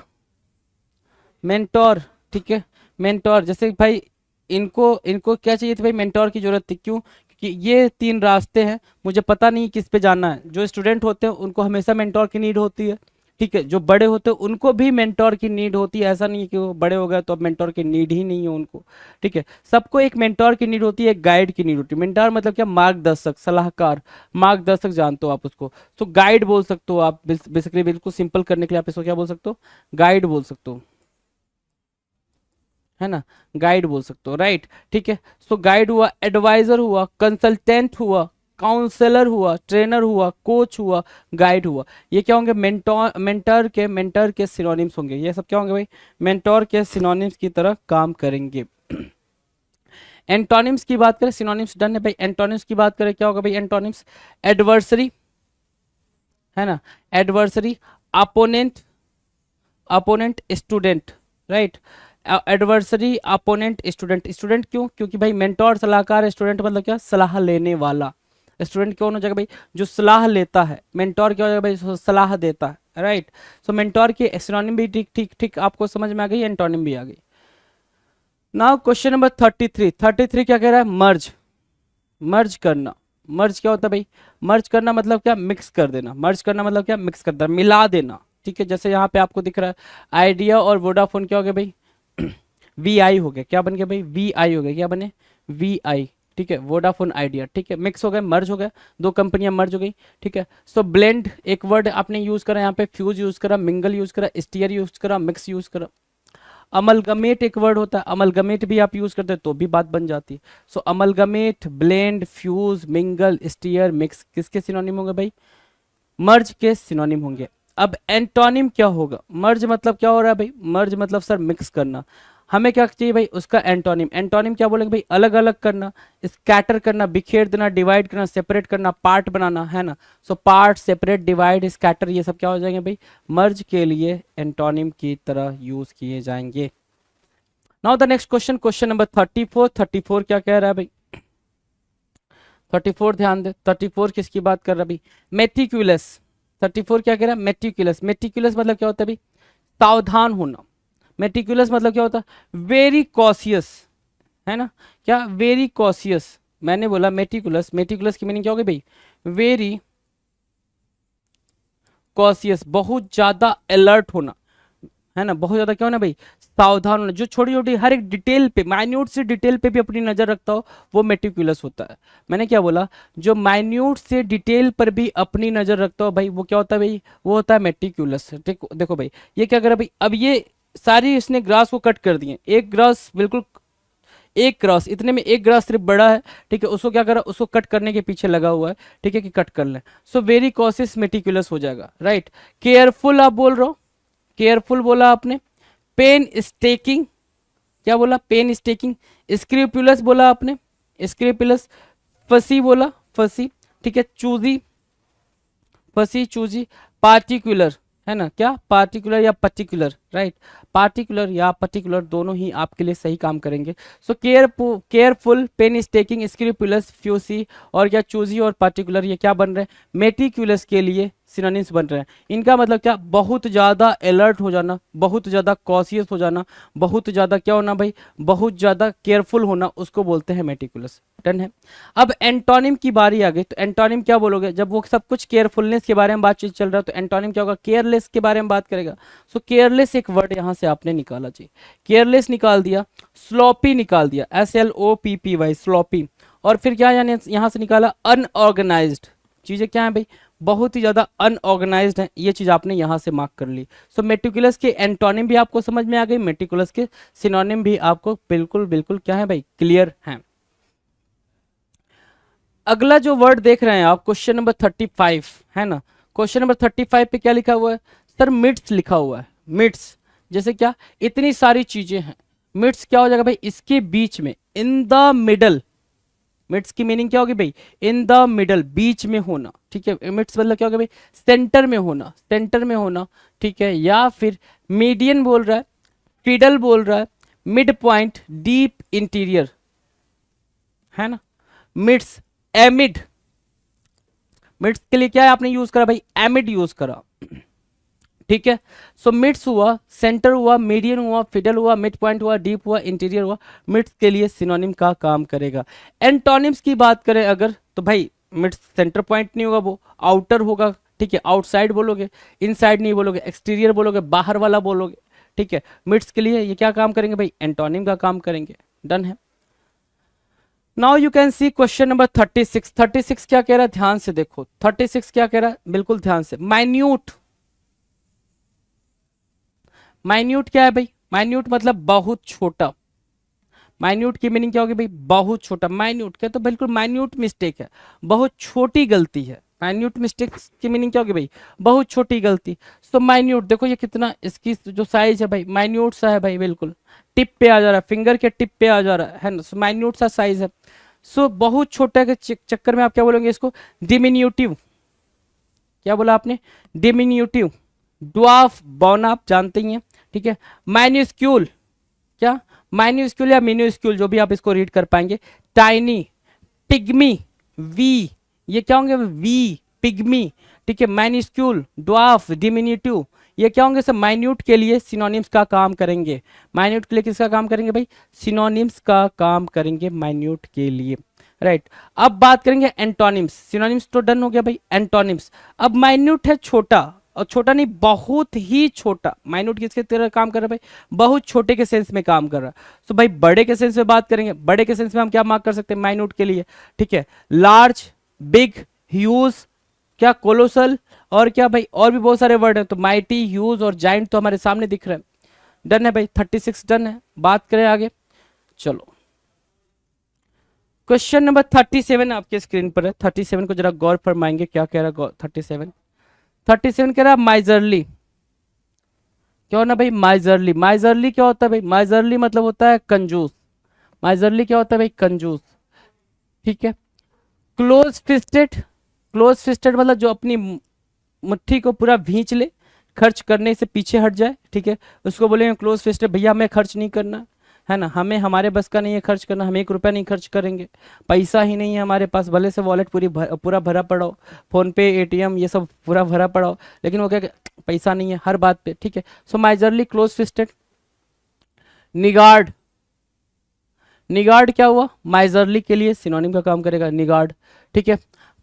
मेंटोर, ठीक है। मेंटोर जैसे भाई इनको इनको क्या चाहिए थी भाई, मेंटोर की जरूरत थी, क्यों, क्योंकि ये 3 रास्ते हैं, मुझे पता नहीं किस पे जाना है। जो स्टूडेंट होते हैं उनको हमेशा मेंटोर की नीड होती है, ठीक है। जो बड़े होते हैं उनको भी मेंटोर की नीड होती है, ऐसा नहीं है कि वो बड़े हो गए तो अब मेंटोर की नीड ही नहीं है उनको, ठीक है। सबको एक मेंटोर की नीड होती है, एक गाइड की नीड होती है। मेंटोर मतलब क्या, मार्गदर्शक, सलाहकार, मार्गदर्शक जानते हो आप उसको, तो गाइड बोल सकते हो आप। बेसिकली बिल्कुल सिंपल करने के लिए आप इसको क्या बोल सकते हो, गाइड बोल सकते हो, है ना, गाइड बोल सकते हो, राइट, ठीक है। सो गाइड हुआ, एडवाइजर हुआ, कंसल्टेंट हुआ, काउंसलर हुआ, ट्रेनर हुआ, कोच हुआ, गाइड हुआ। ये क्या होंगे, मेंटर के सिनोनिम्स होंगे। ये सब क्या होंगे भाई, मेंटोर के सिनोनिम्स की तरह काम करेंगे। एंटोनिम्स की बात करें, सिनोनिम्स डन है भाई। एंटोनिम्स की बात करें क्या होगा भाई, एंटोनिम्स, एडवर्सरी, है ना, adversary, opponent, opponent, student, right. Adversary, opponent, student. Student क्यों, क्योंकि भाई मेंटोर सलाहकार, स्टूडेंट मतलब क्या, सलाह लेने वाला। स्टूडेंट कौन हो जाएगा भाई, जो सलाह लेता है। मेंटोर क्या हो जाएगा भाई, जो सलाह देता है, राइट। सो मेंटोर की सिनोनिम भी ठीक ठीक ठीक आपको समझ में आ गई, एंटोनिम भी आ गई। Now question number 33। 33 क्या कह रहा है, मर्ज, मर्ज करना। मर्ज क्या होता है भाई, मर्ज करना मतलब क्या, मिक्स कर देना। मर्ज करना मतलब क्या, मिक्स कर देना, मिला देना, ठीक है। जैसे यहाँ पे आपको दिख रहा है, आइडिया और वोडाफोन क्या हो गया भाई, वी आई हो गया, क्या बन गया भाई, वी आई हो गया, क्या बने, वी आई, ठीक है। वोडाफोन आइडिया, ठीक है, मिक्स हो गया, मर्ज हो गया, 2 कंपनियां मर्ज हो गई, ठीक है। सो ब्लेंड एक वर्ड आपने यूज करा यहाँ पे, फ्यूज यूज करा, मिंगल यूज करा, स्टीयर यूज करा, मिक्स यूज करा। अमलगमेट एक वर्ड होता है, अमलगमेट भी आप यूज करते हैं तो भी बात बन जाती है। So amalgamate, blend, fuse, mingle, stir, mix किसके सिनोनिम होंगे भाई, मर्ज के सिनोनिम होंगे। अब एंटोनिम क्या होगा, मर्ज मतलब क्या हो रहा है भाई, मर्ज मतलब सर मिक्स करना। हमें क्या चाहिए भाई, उसका एंटोनिम। एंटोनिम क्या बोलेंगे भाई, अलग अलग करना, स्कैटर करना, बिखेर देना, डिवाइड करना, सेपरेट करना, पार्ट बनाना, है ना। So part, separate, divide, scatter, ये सब क्या हो जाएंगे भाई, मर्ज के लिए एंटोनिम की तरह यूज किए जाएंगे। Now the next question, question number 34। 34 क्या कह रहा है भाई, 34 ध्यान दे, 34 किसकी बात कर रहा है भाई, मेटिकुलस। 34 क्या कह रहा है, मेटिकुलस। मेटिकुलस मतलब क्या होता है भाई, सावधान होना। मेटिकुलस मतलब क्या होता है, वेरी कॉशियस, है ना, क्या, वेरी कॉशियस, मैंने बोला मेटिकुलस, मेटिकुलस की मीनिंग क्या होगी भाई? वेरी कॉशियस, बहुत ज्यादा अलर्ट होना, है ना, बहुत ज्यादा क्या होना भाई, सावधान होना, जो छोटी छोटी हर एक डिटेल पे, माइन्यूट से डिटेल पे भी अपनी नजर रखता हो, वो मेटिकुलस होता है। मैंने क्या बोला? जो माइन्यूट से डिटेल पर भी अपनी नजर रखता हो भाई, वो क्या होता है भाई? वो होता है मेटिकुलस। देखो देखो भाई, ये क्या करा भाई, अब ये सारी इसने ग्रास को कट कर दिए, एक ग्रास बिल्कुल, एक ग्रास, इतने में एक ग्रास सिर्फ बड़ा है, ठीक है, उसको क्या करा, उसको कट करने के पीछे लगा हुआ है, ठीक है, कि कट कर लें। सो वेरी कॉशियस मेटिकुलस हो जाएगा, राइट। केयरफुल आप बोल रहे हो, केयरफुल बोला आपने। पेन स्टेकिंग, क्या बोला? Pen staking. स्क्रूपुलस बोला आपने, स्क्रूपुलस। फसी बोला, फसी, ठीक है। चूजी, फसी, चूजी। पार्टिकुलर, है ना, क्या? पार्टिकुलर या पर्टिकुलर, राइट। पार्टिकुलर या पर्टिकुलर दोनों ही आपके लिए सही काम करेंगे। So careful, pen staking, scrupulous, फ्यूसी और क्या, चूजी और पार्टिकुलर, ये क्या बन रहे हैं? मेटिकुलस के लिए सिनोनिम्स बन रहे हैं। इनका मतलब क्या? बहुत ज़्यादा अलर्ट हो जाना, बहुत ज़्यादा कॉशियस हो जाना, बहुत ज़्यादा क्या होना भाई, बहुत ज़्यादा केयरफुल होना, उसको बोलते हैं मेटिकुलस। डन है। अब एंटोनिम की बारी आ गई, तो एंटोनिम क्या बोलोगे? जब वो सब कुछ केयरफुलनेस के बारे में बातचीत चल रहा है, तो एंटोनिम क्या होगा? केयरलेस के बारे में बात करेगा। सो केयरलेस एक वर्ड यहाँ से आपने निकाला जी, केयरलेस निकाल दिया, स्लोपी निकाल दिया, SLOPPY, स्लोपी। और फिर क्या यानी यहाँ से निकाला? अनऑर्गेनाइज्ड। चीज़ें क्या है भाई? बहुत ही ज़्यादा अनऑर्गेनाइज्ड है, ये चीज़ आपने यहाँ से मार्क कर ली। सो मेटिकुलस के एंटोनिम भी आपको समझ में आ गई, मेटिकुलस के सिनोनिम भी आपको बिल्कुल बिल्कुल क्या है भाई, क्लियर है। अगला जो वर्ड देख रहे हैं आप, क्वेश्चन नंबर 35, है ना। क्वेश्चन नंबर 35 पे क्या लिखा हुआ है सर? मिड्स लिखा हुआ है। मिड्स जैसे क्या? इतनी सारी चीजें हैं, मिड्स क्या हो जाएगा भाई? इसके बीच में, इन द मिडल। मिड्स की मीनिंग क्या होगी भाई? इन द मिडल, बीच में होना, ठीक है। मिड्स मतलब क्या होगा भाई? सेंटर में होना, सेंटर में होना, ठीक है। या फिर मीडियन बोल रहा है, फिडल बोल रहा है, मिड पॉइंट, डीप इंटीरियर, है ना। मिड्स, एमिड, मिड्स के लिए क्या है आपने यूज करा भाई? एमिड यूज करा, ठीक है। सो मिड्स हुआ, सेंटर हुआ, मीडियन हुआ, फिडल हुआ, मिड पॉइंट हुआ, डीप हुआ, इंटीरियर हुआ, मिड्स के लिए सिनोनिम का काम करेगा। एंटोनिम्स की बात करें अगर, तो भाई मिड्स सेंटर पॉइंट नहीं होगा, वो आउटर होगा, ठीक है। आउटसाइड बोलोगे, इनसाइड नहीं बोलोगे, एक्सटीरियर बोलोगे, बाहर वाला बोलोगे, ठीक है। मिड्स के लिए ये क्या काम करेंगे भाई? एंटोनिम का काम करेंगे। डन है। Now you can see question number 36। 36 क्या कह रहा है? ध्यान से देखो, 36 क्या कह रहा है, बिल्कुल ध्यान से। माइन्यूट, माइन्यूट क्या है भाई? माइन्यूट मतलब बहुत छोटा। माइन्यूट की मीनिंग क्या होगी भाई? बहुत छोटा। माइन्यूट क्या? तो बिल्कुल माइन्यूट मिस्टेक है, बहुत छोटी गलती है। माइन्यूट मिस्टेक की मीनिंग क्या होगी भाई? बहुत छोटी गलती। सो माइन्यूट देखो, ये कितना, इसकी जो साइज है भाई, माइन्यूट सा है भाई, बिल्कुल टिप पे आ जा रहा है, फिंगर के टिप पे आ जा रहा है ना। सो माइन्यूट सा साइज है। सो बहुत छोटा के चक्कर में आप क्या बोलेंगे इसको? डिमिन्यूटिव। क्या बोला आपने? डिमिन्यूटिव। ड्वार्फ, बौना आप जानते ही हैं, ठीक है। माइन्यूस्क्यूल, क्या? माइन्यूस्क्यूल या मिन्यूस्क्यूल, जो भी आप इसको रीड कर पाएंगे। टाइनी, पिग्मी, वी, ये क्या होंगे? वी, पिग्मी, ठीक है। माइन्यूस्क्यूल, ड्वार्फ, डिमिन्यूटिव, ये क्या होंगे? सब माइन्यूट के लिए सिनोनिम्स का काम करेंगे। माइन्यूट के लिए किसका काम करेंगे भाई? सिनोनिम्स का काम करेंगे माइन्यूट के लिए, राइट। अब बात करेंगे एंटोनिम्स। सिनोनिम्स तो डन हो गया भाई, एंटोनिम्स। अब माइन्यूट है छोटा, और छोटा नहीं, बहुत ही छोटा। माइन्यूट किसके तरह काम कर रहा है भाई? बहुत छोटे के सेंस में काम कर रहा है। तो भाई बड़े के सेंस में बात करेंगे, बड़े के सेंस में हम क्या मार्क कर सकते हैं माइन्यूट के लिए? ठीक है, लार्ज, बिग, ह्यूज, क्या, कोलोसल, और क्या भाई, और भी बहुत सारे वर्ड हैं। तो माइटी, ह्यूज और जाइंट तो हमारे सामने दिख रहे हैं। डन है भाई, 36 डन है। बात करें आगे, चलो क्वेश्चन नंबर 37 आपके स्क्रीन पर है। 37 को जरा गौर फरमाएंगे, क्या कह रहा है 37? 37 कह रहा है माइजरली। क्या होना भाई? माइजरली। माइजरली क्या होता है भाई? माइजरली मतलब होता है कंजूस। माइजरली क्या होता है भाई? कंजूस, ठीक है। क्लोज फिस्टेड, क्लोज फिस्टेड मतलब जो अपनी मुट्ठी को पूरा भींच ले, खर्च करने से पीछे हट जाए, ठीक है, उसको बोलेंगे क्लोज फिस्टेड। भैया हमें खर्च नहीं करना, है ना, हमें, हमारे बस का नहीं है खर्च करना, हम 1 रुपया नहीं खर्च करेंगे, पैसा ही नहीं है हमारे पास, भले से वॉलेट पूरा भरा पड़ा हो, फोन पे, ATM ये सब पूरा भरा पड़ा हो, लेकिन वो क्या, पैसा नहीं है हर बात पे, ठीक है। सो माइजरली, क्लोज फिस्टेड। निगार्ड, निगार्ड क्या हुआ, माइजरली के लिए सिनोनिम का काम करेगा निगार्ड, ठीक है।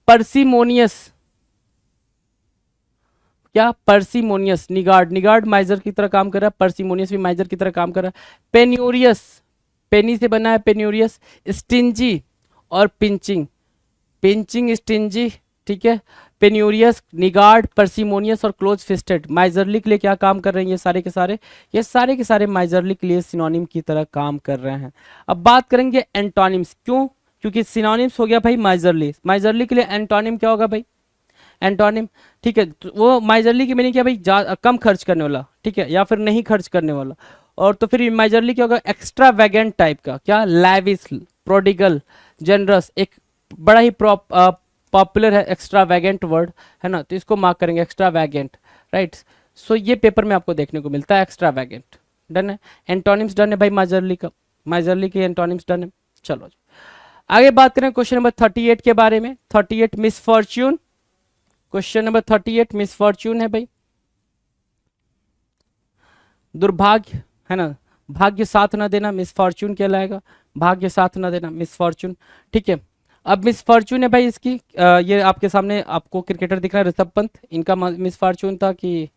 पर्सिमोनियस, क्या पर्सिमोनियस, निगार्ड, निगार्ड माइजर की तरह काम कर रहा है, पर्सिमोनियस भी माइजर की तरह काम कर रहा है। पेन्यूरियस, पेनी से बना है पेन्यूरियस। स्टिंजी और पिंचिंग, पिंचिंग स्टिंजी, ठीक है। पेन्यूरियस, निगार्ड, पर्सिमोनियस और क्लोज फिस्टेड माइजरली के लिए क्या काम कर रहे हैं, ये सारे के सारे माइजरली के लिए सिनोनिम की तरह काम कर रहे हैं। अब बात करेंगे एंटोनिम्स, क्यों, क्योंकि सिनोनिम्स हो गया भाई माइजरली, माइजरली के लिए एंटोनिम क्या होगा भाई, एंटोनिम, ठीक है। तो वो माइजरली की मीनिंग क्या भाई, कम खर्च करने वाला, ठीक है, या फिर नहीं खर्च करने वाला। और तो फिर माइजरली क्या होगा, एक्स्ट्रा वैगेंट टाइप का, क्या, लैविश, प्रोडिगल, जनरस, एक बड़ा ही पॉपुलर है एक्स्ट्रा वैगेंट वर्ड, है ना, तो इसको मार्क करेंगे एक्स्ट्रा वैगेंट, राइट। सो ये पेपर में आपको देखने को मिलता है एक्स्ट्रा वैगेंट, डन है। एंटोनिम्स डन है भाई माइजरली का, माइजरली के एंटोनिम्स डन है। चलो आगे बात करें क्वेश्चन नंबर 38 के बारे में। 38 मिसफॉर्च्यून, क्वेश्चन नंबर 38 मिसफॉर्च्यून है भाई, दुर्भाग्य, है ना, भाग्य साथ ना देना मिसफॉर्च्यून कहलाएगा, भाग्य साथ ना देना मिसफॉर्च्यून, ठीक है। अब मिसफॉर्च्यून है भाई इसकी, ये आपके सामने आपको क्रिकेटर दिख रहा है ऋषभ पंत, इनका मिसफॉर्च्यून था कि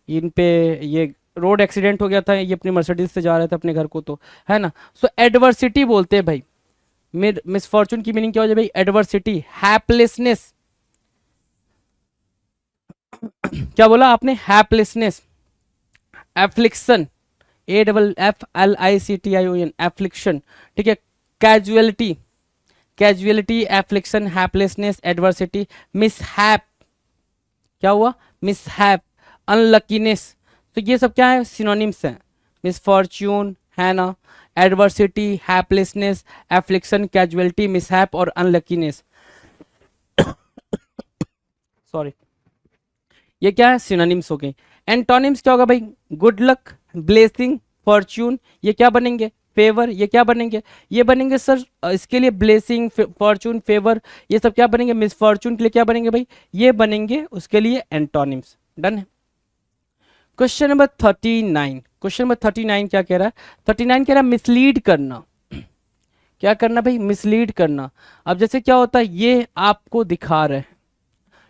इन पे ये रोड एक्सीडेंट हो गया था, ये अपनी मर्सिडीज से जा रहे थे अपने घर को, तो है ना। सो एडवर्सिटी बोलते हैं भाई, मिसफॉर्च्यून की मीनिंग क्या हो जाए भाई, एडवर्सिटी, हैपलेसनेस, क्या बोला आपने, हैपलेसनेस, एफ्लिक्शन, AFFLICTION, एफ्लिक्शन, ठीक है। Casualty, casualty, affliction, haplessness, adversity, mishap, क्या हुआ, मिसहैप, अनलकीनेस, तो ये सब क्या है, सिनोनिम्स हैं, मिसफॉर्च्यून, है ना, एडवर्सिटी, हैपलेसनेस, एफ्लिक्शन, कैजुअलिटी, मिसहैप और अनलकीनेस, सॉरी, ये क्या है, सिनोनिम्स हो गए। एंटोनिम्स क्या होगा भाई, गुड लक, ब्लेसिंग, फॉर्च्यून, ये क्या बनेंगे, फेवर, ये क्या बनेंगे, ये बनेंगे सर, इसके लिए ब्लेसिंग, फॉर्च्यून, फेवर, ये सब क्या बनेंगे, मिसफॉर्च्यून के लिए क्या बनेंगे भाई, ये बनेंगे उसके लिए एंटोनिम्स, डन है। क्वेश्चन नंबर 39, क्वेश्चन नंबर 39 क्या कह रहा है, 39 कह रहा है मिसलीड करना, क्या करना भाई, मिसलीड करना। अब जैसे क्या होता है, ये आपको दिखा रहे हैं,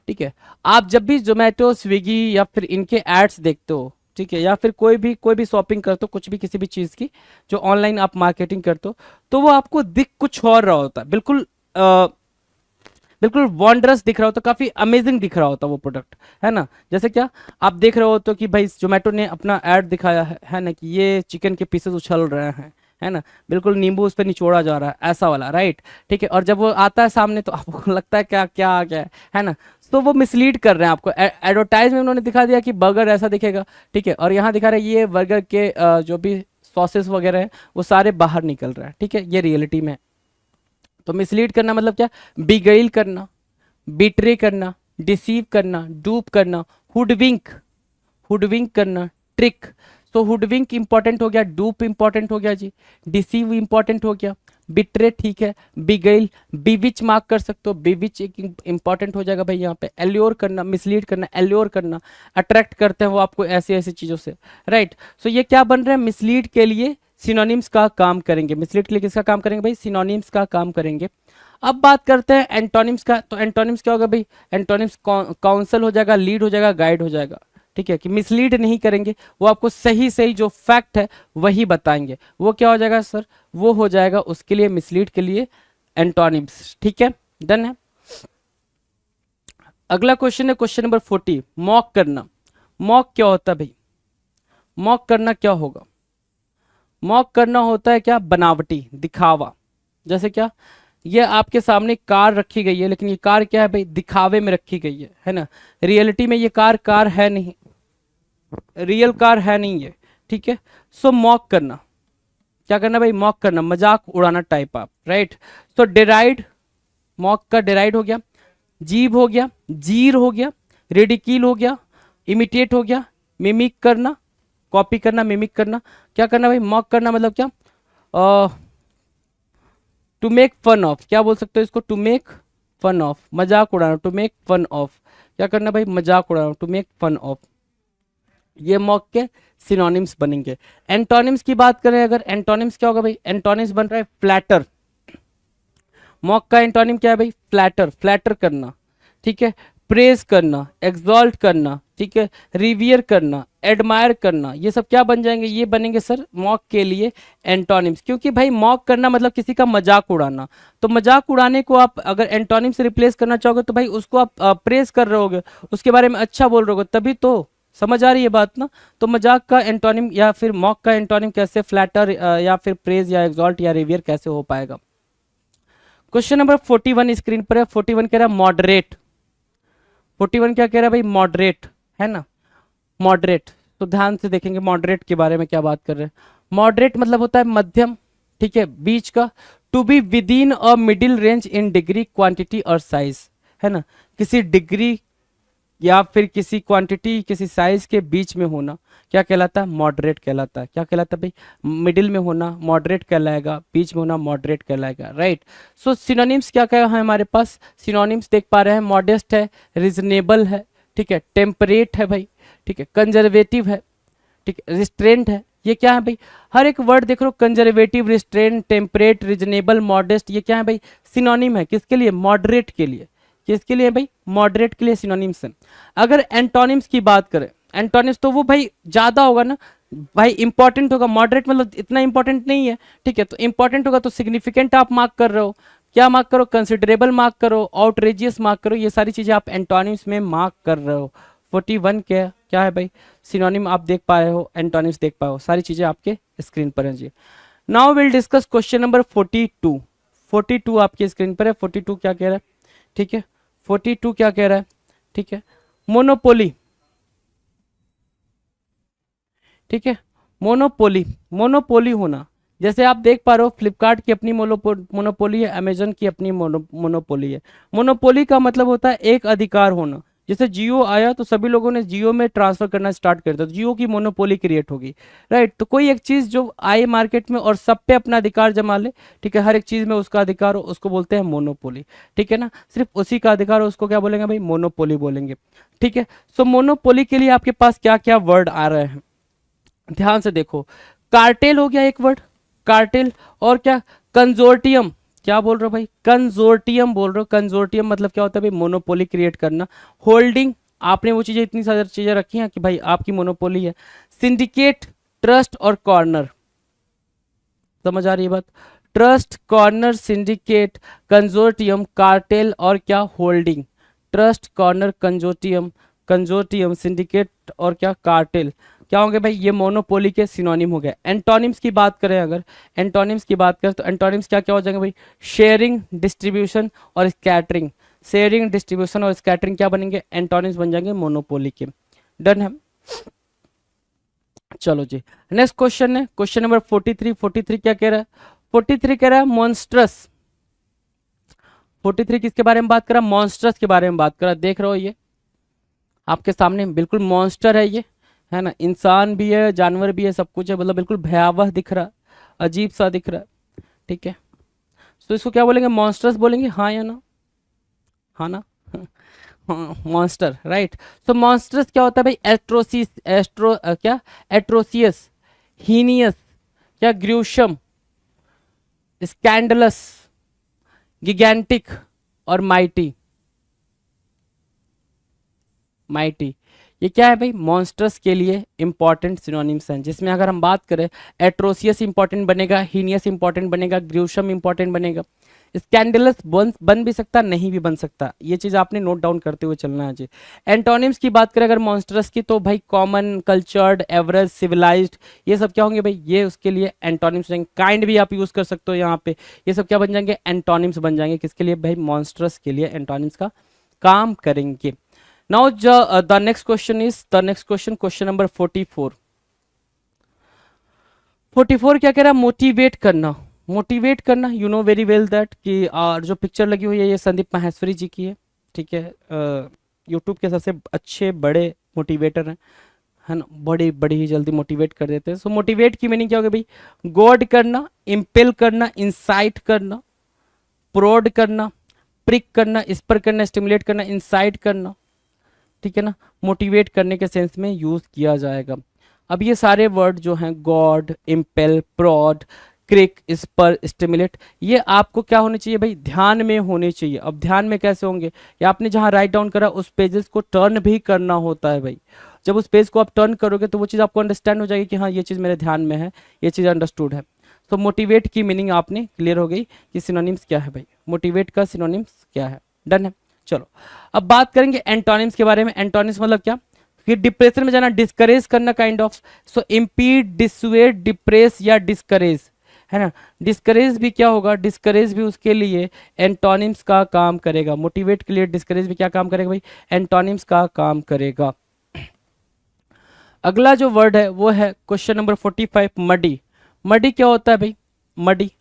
ठीक है, आप जब भी जोमेटो, स्विगी या फिर इनके एड्स देखते हो, ठीक है, या फिर कोई भी शॉपिंग करते हो, कुछ भी किसी भी चीज़ की जो ऑनलाइन आप मार्केटिंग करते हो, तो वो आपको दिख कुछ और रहा होता है, बिल्कुल बिल्कुल वॉन्डरस दिख रहा होता, काफ़ी अमेजिंग दिख रहा होता वो प्रोडक्ट, है ना। जैसे क्या आप देख रहे हो तो कि भाई जोमेटो ने अपना ऐड दिखाया है ना, कि ये चिकन के पीसेस उछल रहे हैं, है ना, बिल्कुल नींबू उस पर निचोड़ा जा रहा है, ऐसा वाला, राइट, ठीक है। और जब वो आता है सामने तो आपको लगता है क्या क्या आ गया है ना। तो वो मिसलीड कर रहे हैं आपको, एडवर्टाइज में उन्होंने दिखा दिया कि बर्गर ऐसा दिखेगा, ठीक है, और यहाँ दिखा रहे हैं ये बर्गर के जो भी सॉसेस वगैरह हैं वो सारे बाहर निकल रहे हैं, ठीक है, ये रियलिटी में। तो मिसलीड करना मतलब क्या, बिगेल करना, बिट्रे करना, डिसीव करना, डूप करना, हुडविंक, हुडविंक करना, ट्रिक। तो हुडविंक इंपॉर्टेंट हो गया, डूप इंपॉर्टेंट हो गया जी, डिसीव इंपॉर्टेंट हो गया, बिट्रे ठीक है, बिगेल, बीविच मार्क कर सकते हो, बीविच एक इंपॉर्टेंट हो जाएगा भाई यहाँ पे। एल्योर करना, मिसलीड करना, एल्योर करना, अट्रैक्ट करते हैं वो आपको ऐसी ऐसी चीज़ों से, राइट। सो ये क्या बन रहे हैं, मिसलीड के लिए सिनोनिम्स का काम करेंगे, मिसलीड के लिए किसका काम करेंगे भाई, सिनोनिम्स का काम करेंगे। अब बात करते हैं एंटोनिम्स का, तो एंटोनिम्स क्या होगा भाई, एंटोनिम्स काउंसल हो जाएगा, लीड हो जाएगा, गाइड हो जाएगा, ठीक है, कि मिसलीड नहीं करेंगे, वो आपको सही सही जो फैक्ट है वही बताएंगे, वो क्या हो जाएगा सर, वो हो जाएगा उसके लिए, मिसलीड के लिए एंटोनिम्स, ठीक है, डन है। अगला क्वेश्चन है क्वेश्चन नंबर 40, मॉक करना। मॉक क्या होता है भाई, मॉक करना क्या होगा, मॉक करना होता है क्या, बनावटी, दिखावा। जैसे क्या, ये आपके सामने कार रखी गई है, लेकिन ये कार क्या है भाई, दिखावे में रखी गई है ना, रियलिटी में ये कार कार है नहीं, रियल कार है नहीं ये, ठीक है। सो मॉक करना, क्या करना भाई, मॉक करना, मजाक उड़ाना टाइप आप, राइट। सो डिराइड, मॉक का डिराइड हो गया, जीव हो गया, जीर हो गया, रेडिकील हो गया, इमिटेट हो गया, मिमिक करना, कॉपी करना, मिमिक करना। क्या करना भाई, मॉक करना मतलब क्या, टू मेक फन ऑफ, क्या बोल सकते हो इसको, टू मेक फन ऑफ, मजाक उड़ाना, टू मेक फन ऑफ, क्या करना भाई, मजाक उड़ाना, टू मेक फन ऑफ, ये मॉक के सिनोनिम्स बनेंगे। एंटोनिम्स की बात करें अगर, एंटोनिम्स क्या होगा भाई, एंटोनिम्स बन रहा है फ्लैटर। मॉक का एंटोनिम क्या है भाई, फ्लैटर, फ्लैटर करना, ठीक है, प्रेज करना, एक्सॉल्ट करना, ठीक है, रिवियर करना, एडमायर करना, ये सब क्या बन जाएंगे, ये बनेंगे सर मॉक के लिए एंटोनिम्स। क्योंकि भाई मॉक करना मतलब किसी का मजाक उड़ाना, तो मजाक उड़ाने को आप अगर एंटोनिम से रिप्लेस करना चाहोगे तो भाई उसको आप प्रेज कर रहे होगे, उसके बारे में अच्छा बोल रहे होगे, तभी तो, समझ आ रही है बात ना। तो मजाक का एंटोनिम या फिर मॉक का एंटोनिम कैसे, फ्लैटर या फिर प्रेज या एक्सॉल्ट या रिवियर कैसे हो पाएगा। क्वेश्चन नंबर 41 स्क्रीन पर है। 41 कह रहा है मॉडरेट। 41 क्या कह रहा है भाई, मॉडरेट, है ना, मॉडरेट। तो ध्यान से देखेंगे मॉडरेट के बारे में क्या बात कर रहे हैं। मॉडरेट मतलब होता है मध्यम, ठीक है, बीच का। To be within a middle range in degree, quantity और साइज, है ना, किसी डिग्री या फिर किसी क्वांटिटी, किसी साइज के बीच में होना क्या कहलाता है, मॉडरेट कहलाता है। क्या कहलाता है भाई, मिडिल में होना मॉडरेट कहलाएगा, बीच में होना मॉडरेट कहलाएगा, राइट। सो सिनोनिम्स क्या क्या है हमारे पास, सिनोनिम्स देख पा रहे हैं, मॉडेस्ट है, रीजनेबल है, ठीक है, टेम्परेट है भाई, ठीक है, कंजर्वेटिव है, ठीक है, रिस्ट्रेंट है। ये क्या है भाई, हर एक वर्ड देख रहे हो, conservative, restraint, temperate, reasonable, modest, ये क्या है भाई, सिनोनिम है किसके लिए, मॉडरेट के लिए। किसके लिए भाई, मॉडरेट के लिए सिनोनिम्स है। अगर एंटोनिम्स की बात करें, एंटोनिम्स तो वो भाई ज्यादा होगा ना भाई, इंपॉर्टेंट होगा, मॉडरेट मतलब इतना इंपॉर्टेंट नहीं है, ठीक है, तो इंपॉर्टेंट होगा तो सिग्निफिकेंट आप मार्क कर रहे हो, क्या मार्क करो, कंसिडरेबल मार्क करो, आउटरेजियस मार्क करो, ये सारी चीजें आप एंटोनिम्स में मार्क कर रहे हो। 41 क्या है भाई, सिनोनिम आप देख पा रहे हो, एंटोनिम्स देख पाए हो, सारी चीजें आपके स्क्रीन पर हैं जी। Now will discuss question number 42। 42 आपकी स्क्रीन पर है। 42 क्या कह रहा है, ठीक है, 42 क्या कह रहा है, ठीक है, मोनोपोली, ठीक है, मोनोपोली, मोनोपोली होना। जैसे आप देख पा रहे हो फ्लिपकार्ट की अपनी मोनोपोली है, अमेजन की अपनी मोनोपोली है। मोनोपोली का मतलब होता है एक अधिकार होना। जैसे जियो आया तो सभी लोगों ने जियो में ट्रांसफर करना स्टार्ट कर दिया, तो जियो की मोनोपोली क्रिएट होगी, राइट। तो कोई एक चीज जो आए मार्केट में और सब पे अपना अधिकार जमा ले, ठीक है, हर एक चीज में उसका अधिकार हो, उसको बोलते हैं मोनोपोली, ठीक है ना, सिर्फ उसी का अधिकार हो, उसको क्या बोलेंगे भाई, मोनोपोली बोलेंगे, ठीक है। सो मोनोपोली के लिए आपके पास क्या क्या वर्ड आ रहे हैं, ध्यान से देखो। कार्टेल हो गया एक वर्ड, कार्टेल, और क्या, कंजोर्टियम, क्या बोल रहे हो भाई, कंजोर्टियम बोल रहे हो। कंजोर्टियम मतलब क्या होता है भाई, मोनोपोली क्रिएट करना। होल्डिंग, आपने वो चीजें, इतनी सारी चीजें रखी हैं कि भाई आपकी मोनोपोली है। सिंडिकेट, ट्रस्ट और कॉर्नर, समझ आ रही है बात, trust, corner, syndicate, consortium, cartel और क्या, holding. Trust, corner, consortium, consortium, syndicate और क्या, कार्टेल, क्या होंगे भाई, ये मोनोपोली के सिनोनिम हो गए। एंटोनिम्स की बात करें अगर, एंटोनिम्स की बात करें तो एंटोनिम्स क्या क्या हो जाएंगे भाई, शेयरिंग, डिस्ट्रीब्यूशन और स्कैटरिंग। शेयरिंग, डिस्ट्रीब्यूशन और स्कैटरिंग क्या बनेंगे, एंटोनिम्स बन जाएंगे मोनोपोली के। डन है, चलो जी। नेक्स्ट क्वेश्चन है क्वेश्चन नंबर 43। 43 क्या कह रहा है, 43 कह रहा है मॉन्स्ट्रस। 43 किसके बारे में बात कर रहा है, मॉन्स्ट्रस के बारे में बात कर रहा है। देख रहे हो ये आपके सामने बिल्कुल मॉन्स्टर है ये, है ना, इंसान भी है, जानवर भी है, सब कुछ है, मतलब बिल्कुल भयावह दिख रहा है, अजीब सा दिख रहा है, ठीक है। तो इसको क्या बोलेंगे, मॉन्स्टर्स बोलेंगे, हाँ या ना, हाँ ना हाँ, मॉन्स्टर, राइट। तो मॉन्स्टर्स क्या होता है भाई, एट्रोसिस, क्या, एट्रोसियस, हीनियस, क्या, ग्रूशम, स्कैंडलस, गिगैंटिक और माइटी। माइटी, ये क्या है भाई, मॉन्स्टर्स के लिए इंपॉर्टेंट सिनोनिम्स हैं, जिसमें अगर हम बात करें, एट्रोसियस इंपॉर्टेंट बनेगा, हीनियस इंपॉर्टेंट बनेगा, ग्रूशम इंपॉर्टेंट बनेगा, स्कैंडलस बन भी सकता, नहीं भी बन सकता, ये चीज आपने नोट डाउन करते हुए चलना है जी। एंटोनिम्स की बात करें अगर मॉन्स्टर्स की, तो भाई कॉमन, कल्चर्ड, एवरेज, सिविलाइज्ड, ये सब क्या होंगे भाई, ये उसके लिए एंटोनिम्स बनेंगे। काइंड भी आप यूज कर सकते हो यहाँ पे, ये सब क्या बन जाएंगे, एंटोनिम्स बन जाएंगे, किसके लिए भाई, मॉन्स्टर्स के लिए एंटोनिम्स का काम करेंगे। Now the next question is the next question, question number 44। 44 क्या कह रहा है, मोटिवेट करना। मोटिवेट करना, you know very well that कि जो पिक्चर लगी हुई है ये संदीप माहेश्वरी जी की है, ठीक है, यूट्यूब के सबसे अच्छे बड़े मोटिवेटर हैं, है ना, बड़ी बड़ी ही जल्दी मोटिवेट कर देते हैं। सो मोटिवेट की मीनिंग क्या होगी भाई, गॉड करना, इम्पेल करना, इंसाइट करना, प्रोड करना, प्रिक करना, स्पर करना, स्टिमुलेट करना, इंसाइट करना, ठीक है ना, मोटिवेट करने के सेंस में यूज किया जाएगा। अब ये सारे वर्ड जो हैं गॉड, इम्पेल, प्रॉड, क्रिक, स्पर, स्टिमुलेट, ये आपको क्या होने चाहिए भाई, ध्यान में होने चाहिए। अब ध्यान में कैसे होंगे, या आपने जहां राइट डाउन करा उस पेजेस को टर्न भी करना होता है भाई। जब उस पेज को आप टर्न करोगे तो वो चीज़ आपको अंडरस्टैंड हो जाएगी कि हाँ ये चीज़ मेरे ध्यान में है, ये चीज़ अंडरस्टूड है। तो मोटिवेट की मीनिंग आपने क्लियर हो गई कि सिनोनिम्स क्या है भाई, मोटिवेट का सिनोनिम्स क्या है। डन है। चलो अब बात करेंगे एंटोनिम्स के बारे में। एंटोनिम्स मतलब क्या, कि डिप्रेशन में जाना, डिस्करेज करना kind of. So impede, dissuade, depress या डिस्करेज, है ना। डिस्करेज भी क्या होगा, डिस्करेज भी उसके लिए एंटोनिम्स का काम करेगा। मोटिवेट के लिए डिस्करेज भी क्या काम करेगा भाई, एंटोनिम्स का काम करेगा। अगला जो वर्ड है वो है क्वेश्चन नंबर 45, मडी। मडी क्या होता है भाई, मडी,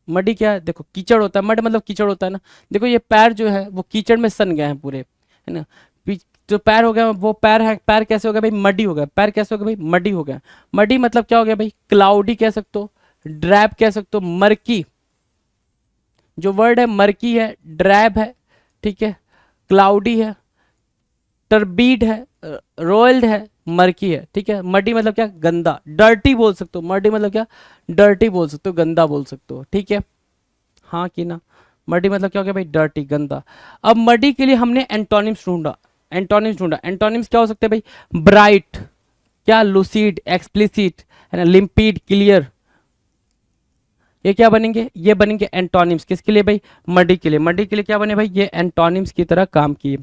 मडी क्या है, देखो कीचड़ होता है, मड मतलब कीचड़ होता है ना। देखो ये पैर जो है वो कीचड़ में सन गए हैं पूरे, है ना। जो पैर हो गया वो पैर है, पैर कैसे हो गया भाई, मडी हो गया। पैर कैसे हो गया भाई, मडी हो गया। मडी मतलब क्या हो गया भाई, क्लाउडी कह सकते हो, ड्रैब कह सकते हो, मर्की। जो वर्ड है मर्की है, ड्रैब है, ठीक है, क्लाउडी है, टर्बीड है, रोइल्ड है, मर्की है, ठीक है। मडी मतलब क्या, गंदा, डर्टी बोल सकते हो। मडी मतलब क्या, डर्टी बोल सकते हो, गंदा बोल सकते हो, ठीक है, हाँ कि ना। मडी मतलब क्या हो गया भाई, डर्टी, गंदा। अब मडी के लिए हमने एंटोनिम्स ढूंढा, एंटोनिम्स ढूंढा। एंटोनिम्स क्या हो सकते हैं भाई, ब्राइट, क्या, लूसीड, एक्सप्लिसिट, है ना, लिम्पिड, क्लियर। ये क्या बनेंगे, ये बनेंगे एंटोनिम्स। किसके लिए भाई, मडी के लिए। मडी के लिए क्या बने भाई, ये एंटोनिम्स की तरह काम किए।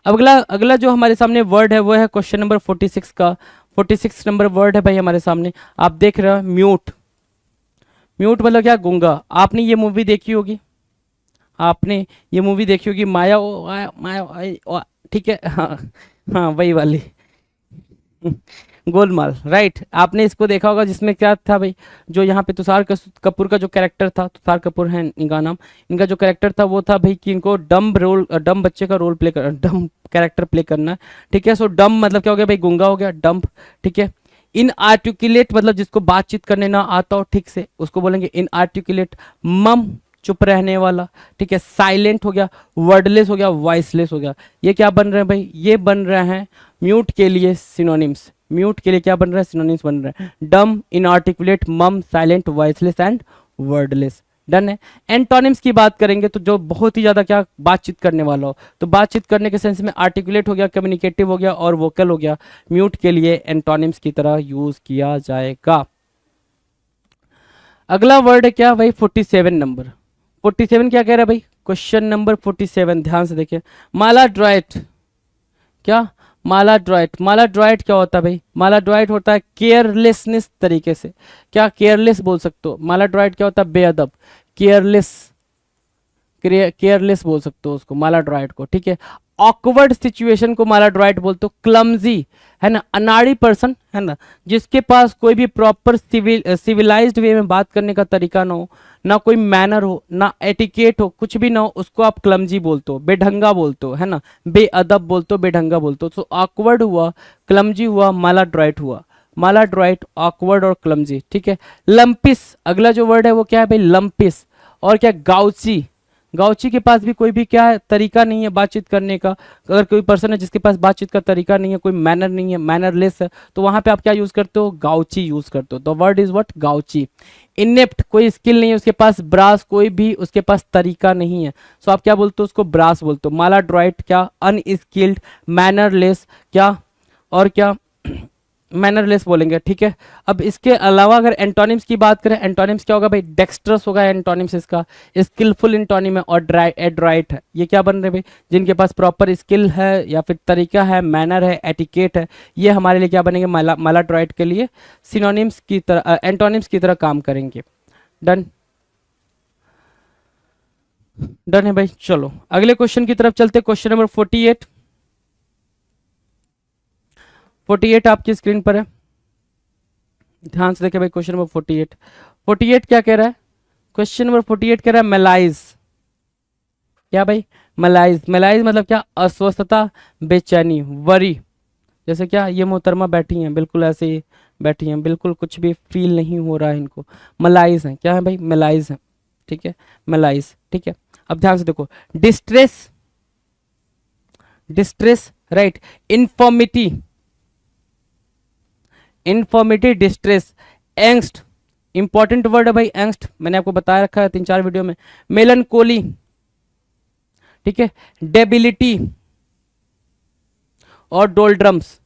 अब अगला अगला जो हमारे सामने वर्ड है वो है क्वेश्चन नंबर 46 का। 46 नंबर वर्ड है भाई हमारे सामने, आप देख रहे हो, म्यूट। म्यूट मतलब क्या, गूंगा। आपने ये मूवी देखी होगी, आपने ये मूवी देखी होगी, माया ठीक है, हाँ हाँ वही वाली गोलमाल, राइट। आपने इसको देखा होगा, जिसमें क्या था भाई, जो यहाँ पे तुषार कपूर का जो कैरेक्टर था, तुषार कपूर है इनका नाम, इनका जो कैरेक्टर था वो था भाई कि इनको डम्ब रोल, डम्ब बच्चे का रोल प्ले कर, डम्ब कैरेक्टर प्ले करना है, ठीक है। सो डम्ब मतलब क्या हो गया भाई, गूंगा हो गया, डम्ब, ठीक है। इन आर्टिकुलेट मतलब जिसको बातचीत करने ना आता हो ठीक से, उसको बोलेंगे इन आर्टिकुलेट। मम, चुप रहने वाला, ठीक है। साइलेंट हो गया, वर्डलेस हो गया, वॉइसलेस हो गया। ये क्या बन रहे हैं भाई, ये बन रहे हैं म्यूट के लिए सिनोनिम्स। म्यूट के लिए क्या बन रहा है, सिनोनिम्स बन रहे हैं, डम, इनआर्टिकुलेट, मम, silent, voiceless and wordless. Done है। एंटोनिम्स की बात करेंगे तो जो बहुत ही ज्यादा क्या, बातचीत करने वाला हो, तो बातचीत करने के सेंस में आर्टिकुलेट हो गया, कम्युनिकेटिव हो गया और वोकल हो गया। म्यूट के लिए एंटोनिम्स की तरह यूज किया जाएगा। अगला वर्ड है क्या भाई, 47 नंबर। 47 क्या कह रहा है भाई, क्वेश्चन नंबर 47, ध्यान से देखिए, मालाड्राइट। क्या, मालाड्राइट। मालाड्राइट क्या होता है भाई, मालाड्राइट होता है केयरलेसनेस तरीके से, क्या, केयरलेस बोल सकते हो। मालाड्राइट क्या होता है, बेअदब, केयरलेस, केयरलेस बोल सकते हो उसको, मालाड्राइट को, ठीक है। ऑकवर्ड सिचुएशन को मालाड्राइट बोलते हो, क्लमजी, है ना, अनाड़ी पर्सन, है ना, जिसके पास कोई भी प्रॉपर सिविलाइज्ड वे में बात करने का तरीका ना हो, ना कोई मैनर हो, ना एटिकेट हो, कुछ भी ना हो, उसको आप क्लमजी बोलते हो, बेढंगा बोलते हो, है ना, बेअदब बोलते हो, बेढंगा बोलते हो। तो ऑकवर्ड हुआ, क्लमजी हुआ, मालाड्राइट हुआ। मालाड्राइट, ऑकवर्ड और क्लमजी, ठीक है। लंपिस, अगला जो वर्ड है वो क्या है भाई, लंपिस। और क्या, गाउची। गाउची के पास भी कोई भी क्या है, तरीका नहीं है बातचीत करने का। अगर कोई पर्सन है जिसके पास बातचीत का तरीका नहीं है, कोई मैनर नहीं है, मैनरलेस है, तो वहां पे आप क्या यूज करते हो, गाउची यूज करते हो। The word is what, gauche. Inept, कोई स्किल नहीं है उसके पास, ब्रास, कोई भी उसके पास तरीका नहीं है, सो आप क्या बोलते हो उसको, ब्रास बोलते हो। मालाड्राइट क्या, अनस्किल्ड, मैनरलेस, क्या, और क्या, मैनरलेस बोलेंगे, ठीक है। अब इसके अलावा अगर एंटोनिम्स की बात करें, एंटोनिम्स क्या होगा भाई, डेक्स्ट्रस होगा एंटोनिम्स इसका, स्किलफुल एंटोनिम है, और एड्राइट है। ये क्या बन रहे भाई, जिनके पास प्रॉपर स्किल है या फिर तरीका है, मैनर है, एटिकेट है, ये हमारे लिए क्या बनेंगे, मालाड्राइट के लिए सिनोनिम्स की तरह, एंटोनिम्स की तरह काम करेंगे। डन, डन है भाई। चलो अगले क्वेश्चन की तरफ चलते, क्वेश्चन नंबर 48। 48 आपकी स्क्रीन पर है, ध्यान से देखें भाई, क्वेश्चन नंबर 48। 48 क्या कह रहा है, क्वेश्चन नंबर 48 कह रहा है मेलाइज। क्या भाई, मेलाइज। मेलाइज मतलब क्या, अस्वस्थता, बेचैनी, वरी। जैसे क्या, ये मोहतरमा बैठी हैं, बिल्कुल ऐसे ही बैठी हैं, बिल्कुल कुछ भी फील नहीं हो रहा है इनको, मलाइज है। क्या है भाई, मेलाइज है, ठीक है, मेलाइज, ठीक है। अब ध्यान से देखो, distress, distress, right, infirmity, infirmity, distress, angst, important word है भाई एंग्स्ट, मैंने आपको बताया रखा है 3-4 वीडियो में, मेलनकोली, ठीक है, डेबिलिटी और डोल्ड्रम्स।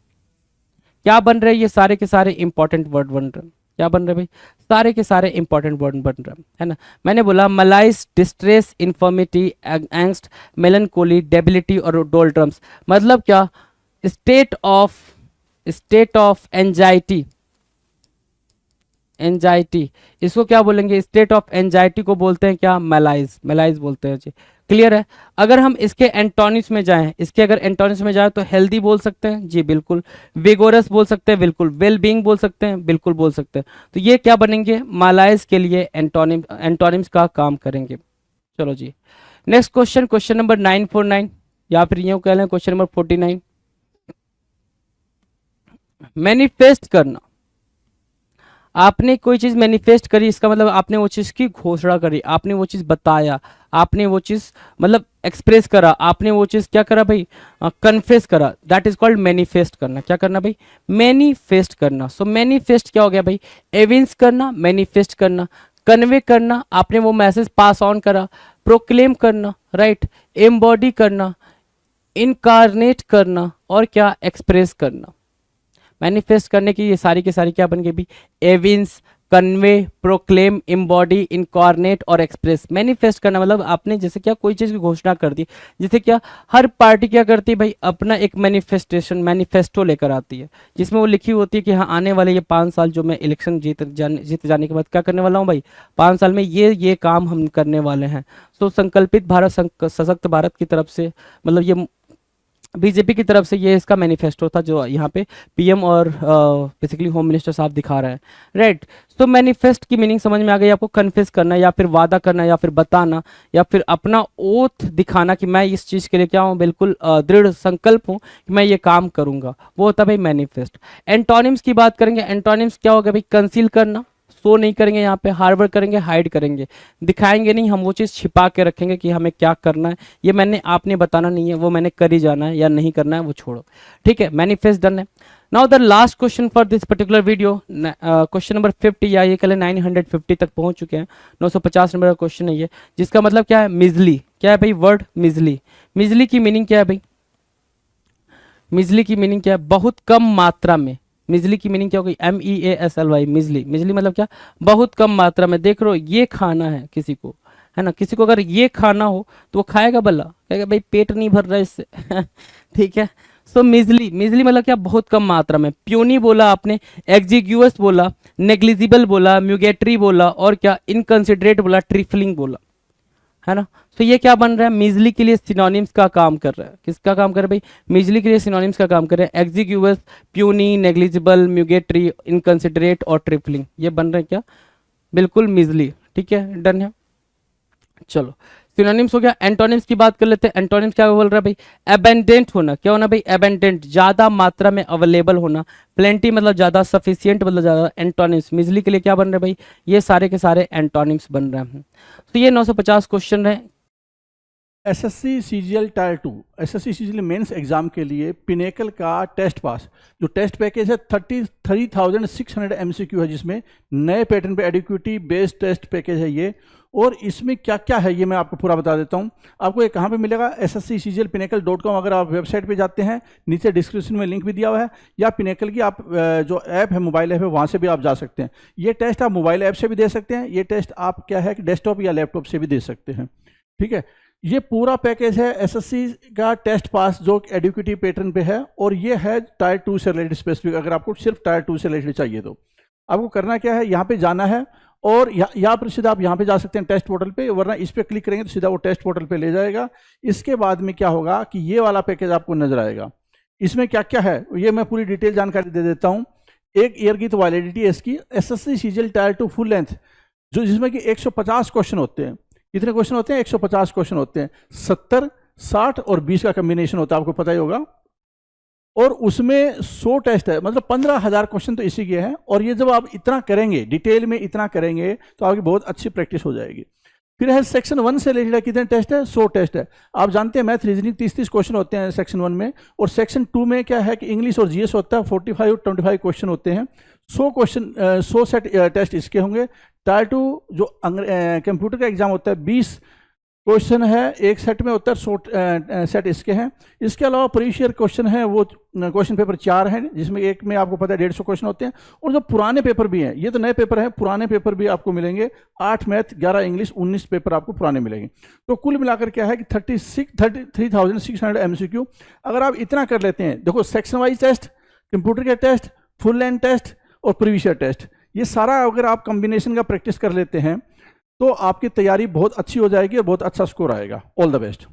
क्या बन रहे हैं ये सारे के सारे इंपॉर्टेंट वर्ड बन रहे हैं, क्या बन रहे हैं भाई, सारे के सारे इंपॉर्टेंट वर्ड बन रहे हैं, है ना। मैंने बोला मलाइस, डिस्ट्रेस, इन्फॉर्मिटी, एंग्स्ट, मेलनकोली, डेबिलिटी और डोल्ड्रम्स, मतलब क्या, स्टेट ऑफ एंजाइटी, एंजाइटी, इसको क्या बोलेंगे, स्टेट ऑफ एंजाइटी को बोलते हैं क्या, मेलाइज, मेलाइज बोलते हैं जी। क्लियर है। अगर हम इसके एंटोनिम्स में जाएं, इसके अगर एंटोनिम्स में जाएं तो हेल्दी बोल सकते हैं जी, बिल्कुल, विगोरस बोल सकते हैं, बिल्कुल, वेल बीइंग बोल सकते हैं, बिल्कुल बोल सकते हैं। तो ये क्या बनेंगे, मालाइज के लिए एंटोनिम्स का काम करेंगे। चलो जी, नेक्स्ट क्वेश्चन, क्वेश्चन नंबर 949 या फिर यूं कह लें क्वेश्चन नंबर 49। मैनिफेस्ट करना, आपने कोई चीज मैनिफेस्ट करी, इसका मतलब आपने वो चीज की घोषणा करी, आपने वो चीज बताया, आपने वो चीज मतलब एक्सप्रेस करा, आपने वो चीज क्या करा भाई, कन्फेस करा, दैट इज कॉल्ड मैनिफेस्ट करना। क्या करना भाई, मैनिफेस्ट करना। सो मैनिफेस्ट क्या हो गया भाई, एविंस करना, मैनिफेस्ट करना, कन्वे करना, आपने वो मैसेज पास ऑन करा, प्रोक्लेम करना, राइट, एम्बॉडी करना, इनकारनेट करना और क्या, एक्सप्रेस करना। मैनिफेस्ट करने की ये सारी के सारी क्या बन गई भी, एविंस, कन्वे, प्रोक्लेम, एम्बॉडी, इनकॉर्नेट और एक्सप्रेस। मैनिफेस्ट करना मतलब आपने जैसे क्या कोई चीज़ की घोषणा कर दी, जैसे क्या हर पार्टी क्या करती है भाई, अपना एक मैनिफेस्टेशन, मैनिफेस्टो लेकर आती है, जिसमें वो लिखी होती है कि हाँ आने वाले ये 5 साल जो मैं इलेक्शन जीत जाने के बाद क्या करने वाला हूँ भाई, 5 साल में ये काम हम करने वाले हैं। तो संकल्पित भारत, सशक्त भारत की तरफ से, मतलब ये बीजेपी की तरफ से ये इसका मैनिफेस्टो था जो यहाँ पे पीएम और बेसिकली होम मिनिस्टर साहब दिखा रहे हैं, राइट। तो मैनिफेस्ट की मीनिंग समझ में आ गई आपको, कन्फेस करना या फिर वादा करना या फिर बताना या फिर अपना ओथ दिखाना कि मैं इस चीज़ के लिए क्या हूँ, बिल्कुल दृढ़ संकल्प हूँ कि मैं ये काम करूँगा, वो होता है भाई मैनिफेस्ट। एंटोनिम्स की बात करेंगे, एंटोनिम्स क्या होगा भाई, कंसील करना, शो नहीं करेंगे, यहाँ पे हार्बर करेंगे, हाइड करेंगे, दिखाएंगे नहीं, हम वो चीज़ छिपा के रखेंगे कि हमें क्या करना है, ये मैंने आपने बताना नहीं है, वो मैंने कर ही जाना है या नहीं करना है वो छोड़ो, ठीक है। मैनिफेस्ट डन है। Now the last question for this particular video, question number 50 या ये कल 950 तक पहुंच चुके हैं, 950 नंबर का क्वेश्चन है ये, जिसका मतलब क्या है, मिजली। क्या है भाई वर्ड मिजली, मिजली की मीनिंग क्या है भाई, मिजली की मीनिंग क्या है, बहुत कम मात्रा में। मिजली की मीनिंग क्या होगी, MEASLY, मिजली, मिजली मतलब क्या, बहुत कम मात्रा में। देख लो ये खाना है किसी को, है ना, किसी को अगर ये खाना हो तो वो खाएगा, भला कहेगा भाई पेट नहीं भर रहा है इससे ठीक है। सो मिजली, मिजली मतलब क्या, बहुत कम मात्रा में। प्यूनी बोला आपने, एग्जिग्यूअस बोला, नेग्लिजिबल बोला, म्यूगेटरी बोला और क्या, इनकंसिडरेट बोला, ट्रिफलिंग बोला, है ना। तो ये क्या बन रहा है, मिजली के लिए सिनोनिम्स का काम कर रहा है। किसका काम कर रहा है भाई, मिजली के लिए सिनोनिम्स का काम कर रहे हैं। एग्जिग्यूअस, प्यूनी, नेग्लिजिबल, म्यूगेटरी, इनकंसिडरेट और ट्रिपलिंग, ये बन रहे हैं क्या, बिल्कुल मिजली, ठीक है, डन है। चलो सिनोनिम्स हो गया। एंटोनिम्स की बात कर लेते हैं। एंटोनिम्स क्या बोल रहा है भाई, एबेंडेंट होना। क्या होना भाई, एबेंडेंट, ज्यादा मात्रा में अवेलेबल होना। प्लेंटी मतलब ज्यादा, सफिशियंट मतलब ज्यादा। एंटोनिम्स मिजली के लिए क्या बन रहे हैं भाई, ये सारे के सारे एंटोनिम्स बन रहे हैं। तो ये 950 क्वेश्चन है। SSC CGL tier 2 SSC CGL mains exam के लिए पिनेकल का टेस्ट पास जो टेस्ट पैकेज है 33,600 एमसीक्यू है, जिसमें नए पैटर्न पे एडिक्विटी बेस्ड टेस्ट पैकेज है ये। और इसमें क्या क्या है ये मैं आपको पूरा बता देता हूँ। आपको ये कहाँ पे मिलेगा, SSCCGLPinnacle.com। अगर आप वेबसाइट पे जाते हैं, नीचे डिस्क्रिप्शन में लिंक भी दिया हुआ है, या पिनेकल की आप जो ऐप है, मोबाइल ऐप है, वहाँ से भी आप जा सकते हैं। ये टेस्ट आप मोबाइल ऐप से भी दे सकते हैं, ये टेस्ट आप क्या है कि डेस्कटॉप या लैपटॉप से भी दे सकते हैं, ठीक है। ये पूरा पैकेज है एसएससी का टेस्ट पास जो एडिक्विटी पैटर्न पे है, और ये है टायर 2 से रिलेटेड स्पेसिफिक। अगर आपको सिर्फ टायर 2 से रिलेटेड चाहिए तो आपको करना क्या है, यहाँ पे जाना है और यहाँ पर सीधा आप यहाँ पे जा सकते हैं टेस्ट पोर्टल पे, वरना इस पर क्लिक करेंगे तो सीधा वो टेस्ट पोर्टल पे ले जाएगा। इसके बाद में क्या होगा कि ये वाला पैकेज आपको नजर आएगा। इसमें क्या क्या है ये मैं पूरी डिटेल जानकारी दे देता हूँ। 1 ईयर की तो वैलिडिटी है इसकी। SSC CGL tier 2 full length जो जिसमें कि 150 क्वेश्चन होते हैं। कितने क्वेश्चन होते हैं, 150 क्वेश्चन होते हैं। 70, 60 और 20 का कॉम्बिनेशन होता है, आपको पता ही होगा। और उसमें 100 टेस्ट है, मतलब 15,000 क्वेश्चन तो इसी के हैं। और ये जब आप इतना करेंगे, डिटेल में इतना करेंगे, तो आपकी बहुत अच्छी प्रैक्टिस हो जाएगी। फिर है सेक्शन 1 से रिलेटेड कितने टेस्ट है, 100 टेस्ट है। आप जानते हैं मैथ रीजनिंग 30-30 क्वेश्चन होते हैं सेक्शन 1 में, और सेक्शन 2 में क्या है कि इंग्लिश और जीएस होता है, 45-25 क्वेश्चन होते हैं। 100 क्वेश्चन 100 सेट टेस्ट इसके होंगे। टायर 2 जो कंप्यूटर का एग्जाम होता है 20 क्वेश्चन है एक सेट में होता है, 100 सेट इसके हैं। इसके अलावा प्रीवियस ईयर क्वेश्चन है वो क्वेश्चन पेपर 4 हैं, जिसमें एक में आपको पता है 150 क्वेश्चन होते हैं। और जो पुराने पेपर भी हैं, ये तो नए पेपर हैं, पुराने पेपर भी आपको मिलेंगे। 8 मैथ, 11 इंग्लिश, 19 पेपर आपको पुराने मिलेंगे। तो कुल मिलाकर क्या है कि 33,600 MCQ। अगर आप इतना कर लेते हैं, देखो सेक्शन वाइज टेस्ट, कंप्यूटर के टेस्ट, फुल लेंथ टेस्ट और प्रीवियस ईयर टेस्ट, ये सारा अगर आप कॉम्बिनेशन का प्रैक्टिस कर लेते हैं तो आपकी तैयारी बहुत अच्छी हो जाएगी और बहुत अच्छा स्कोर आएगा। All the best.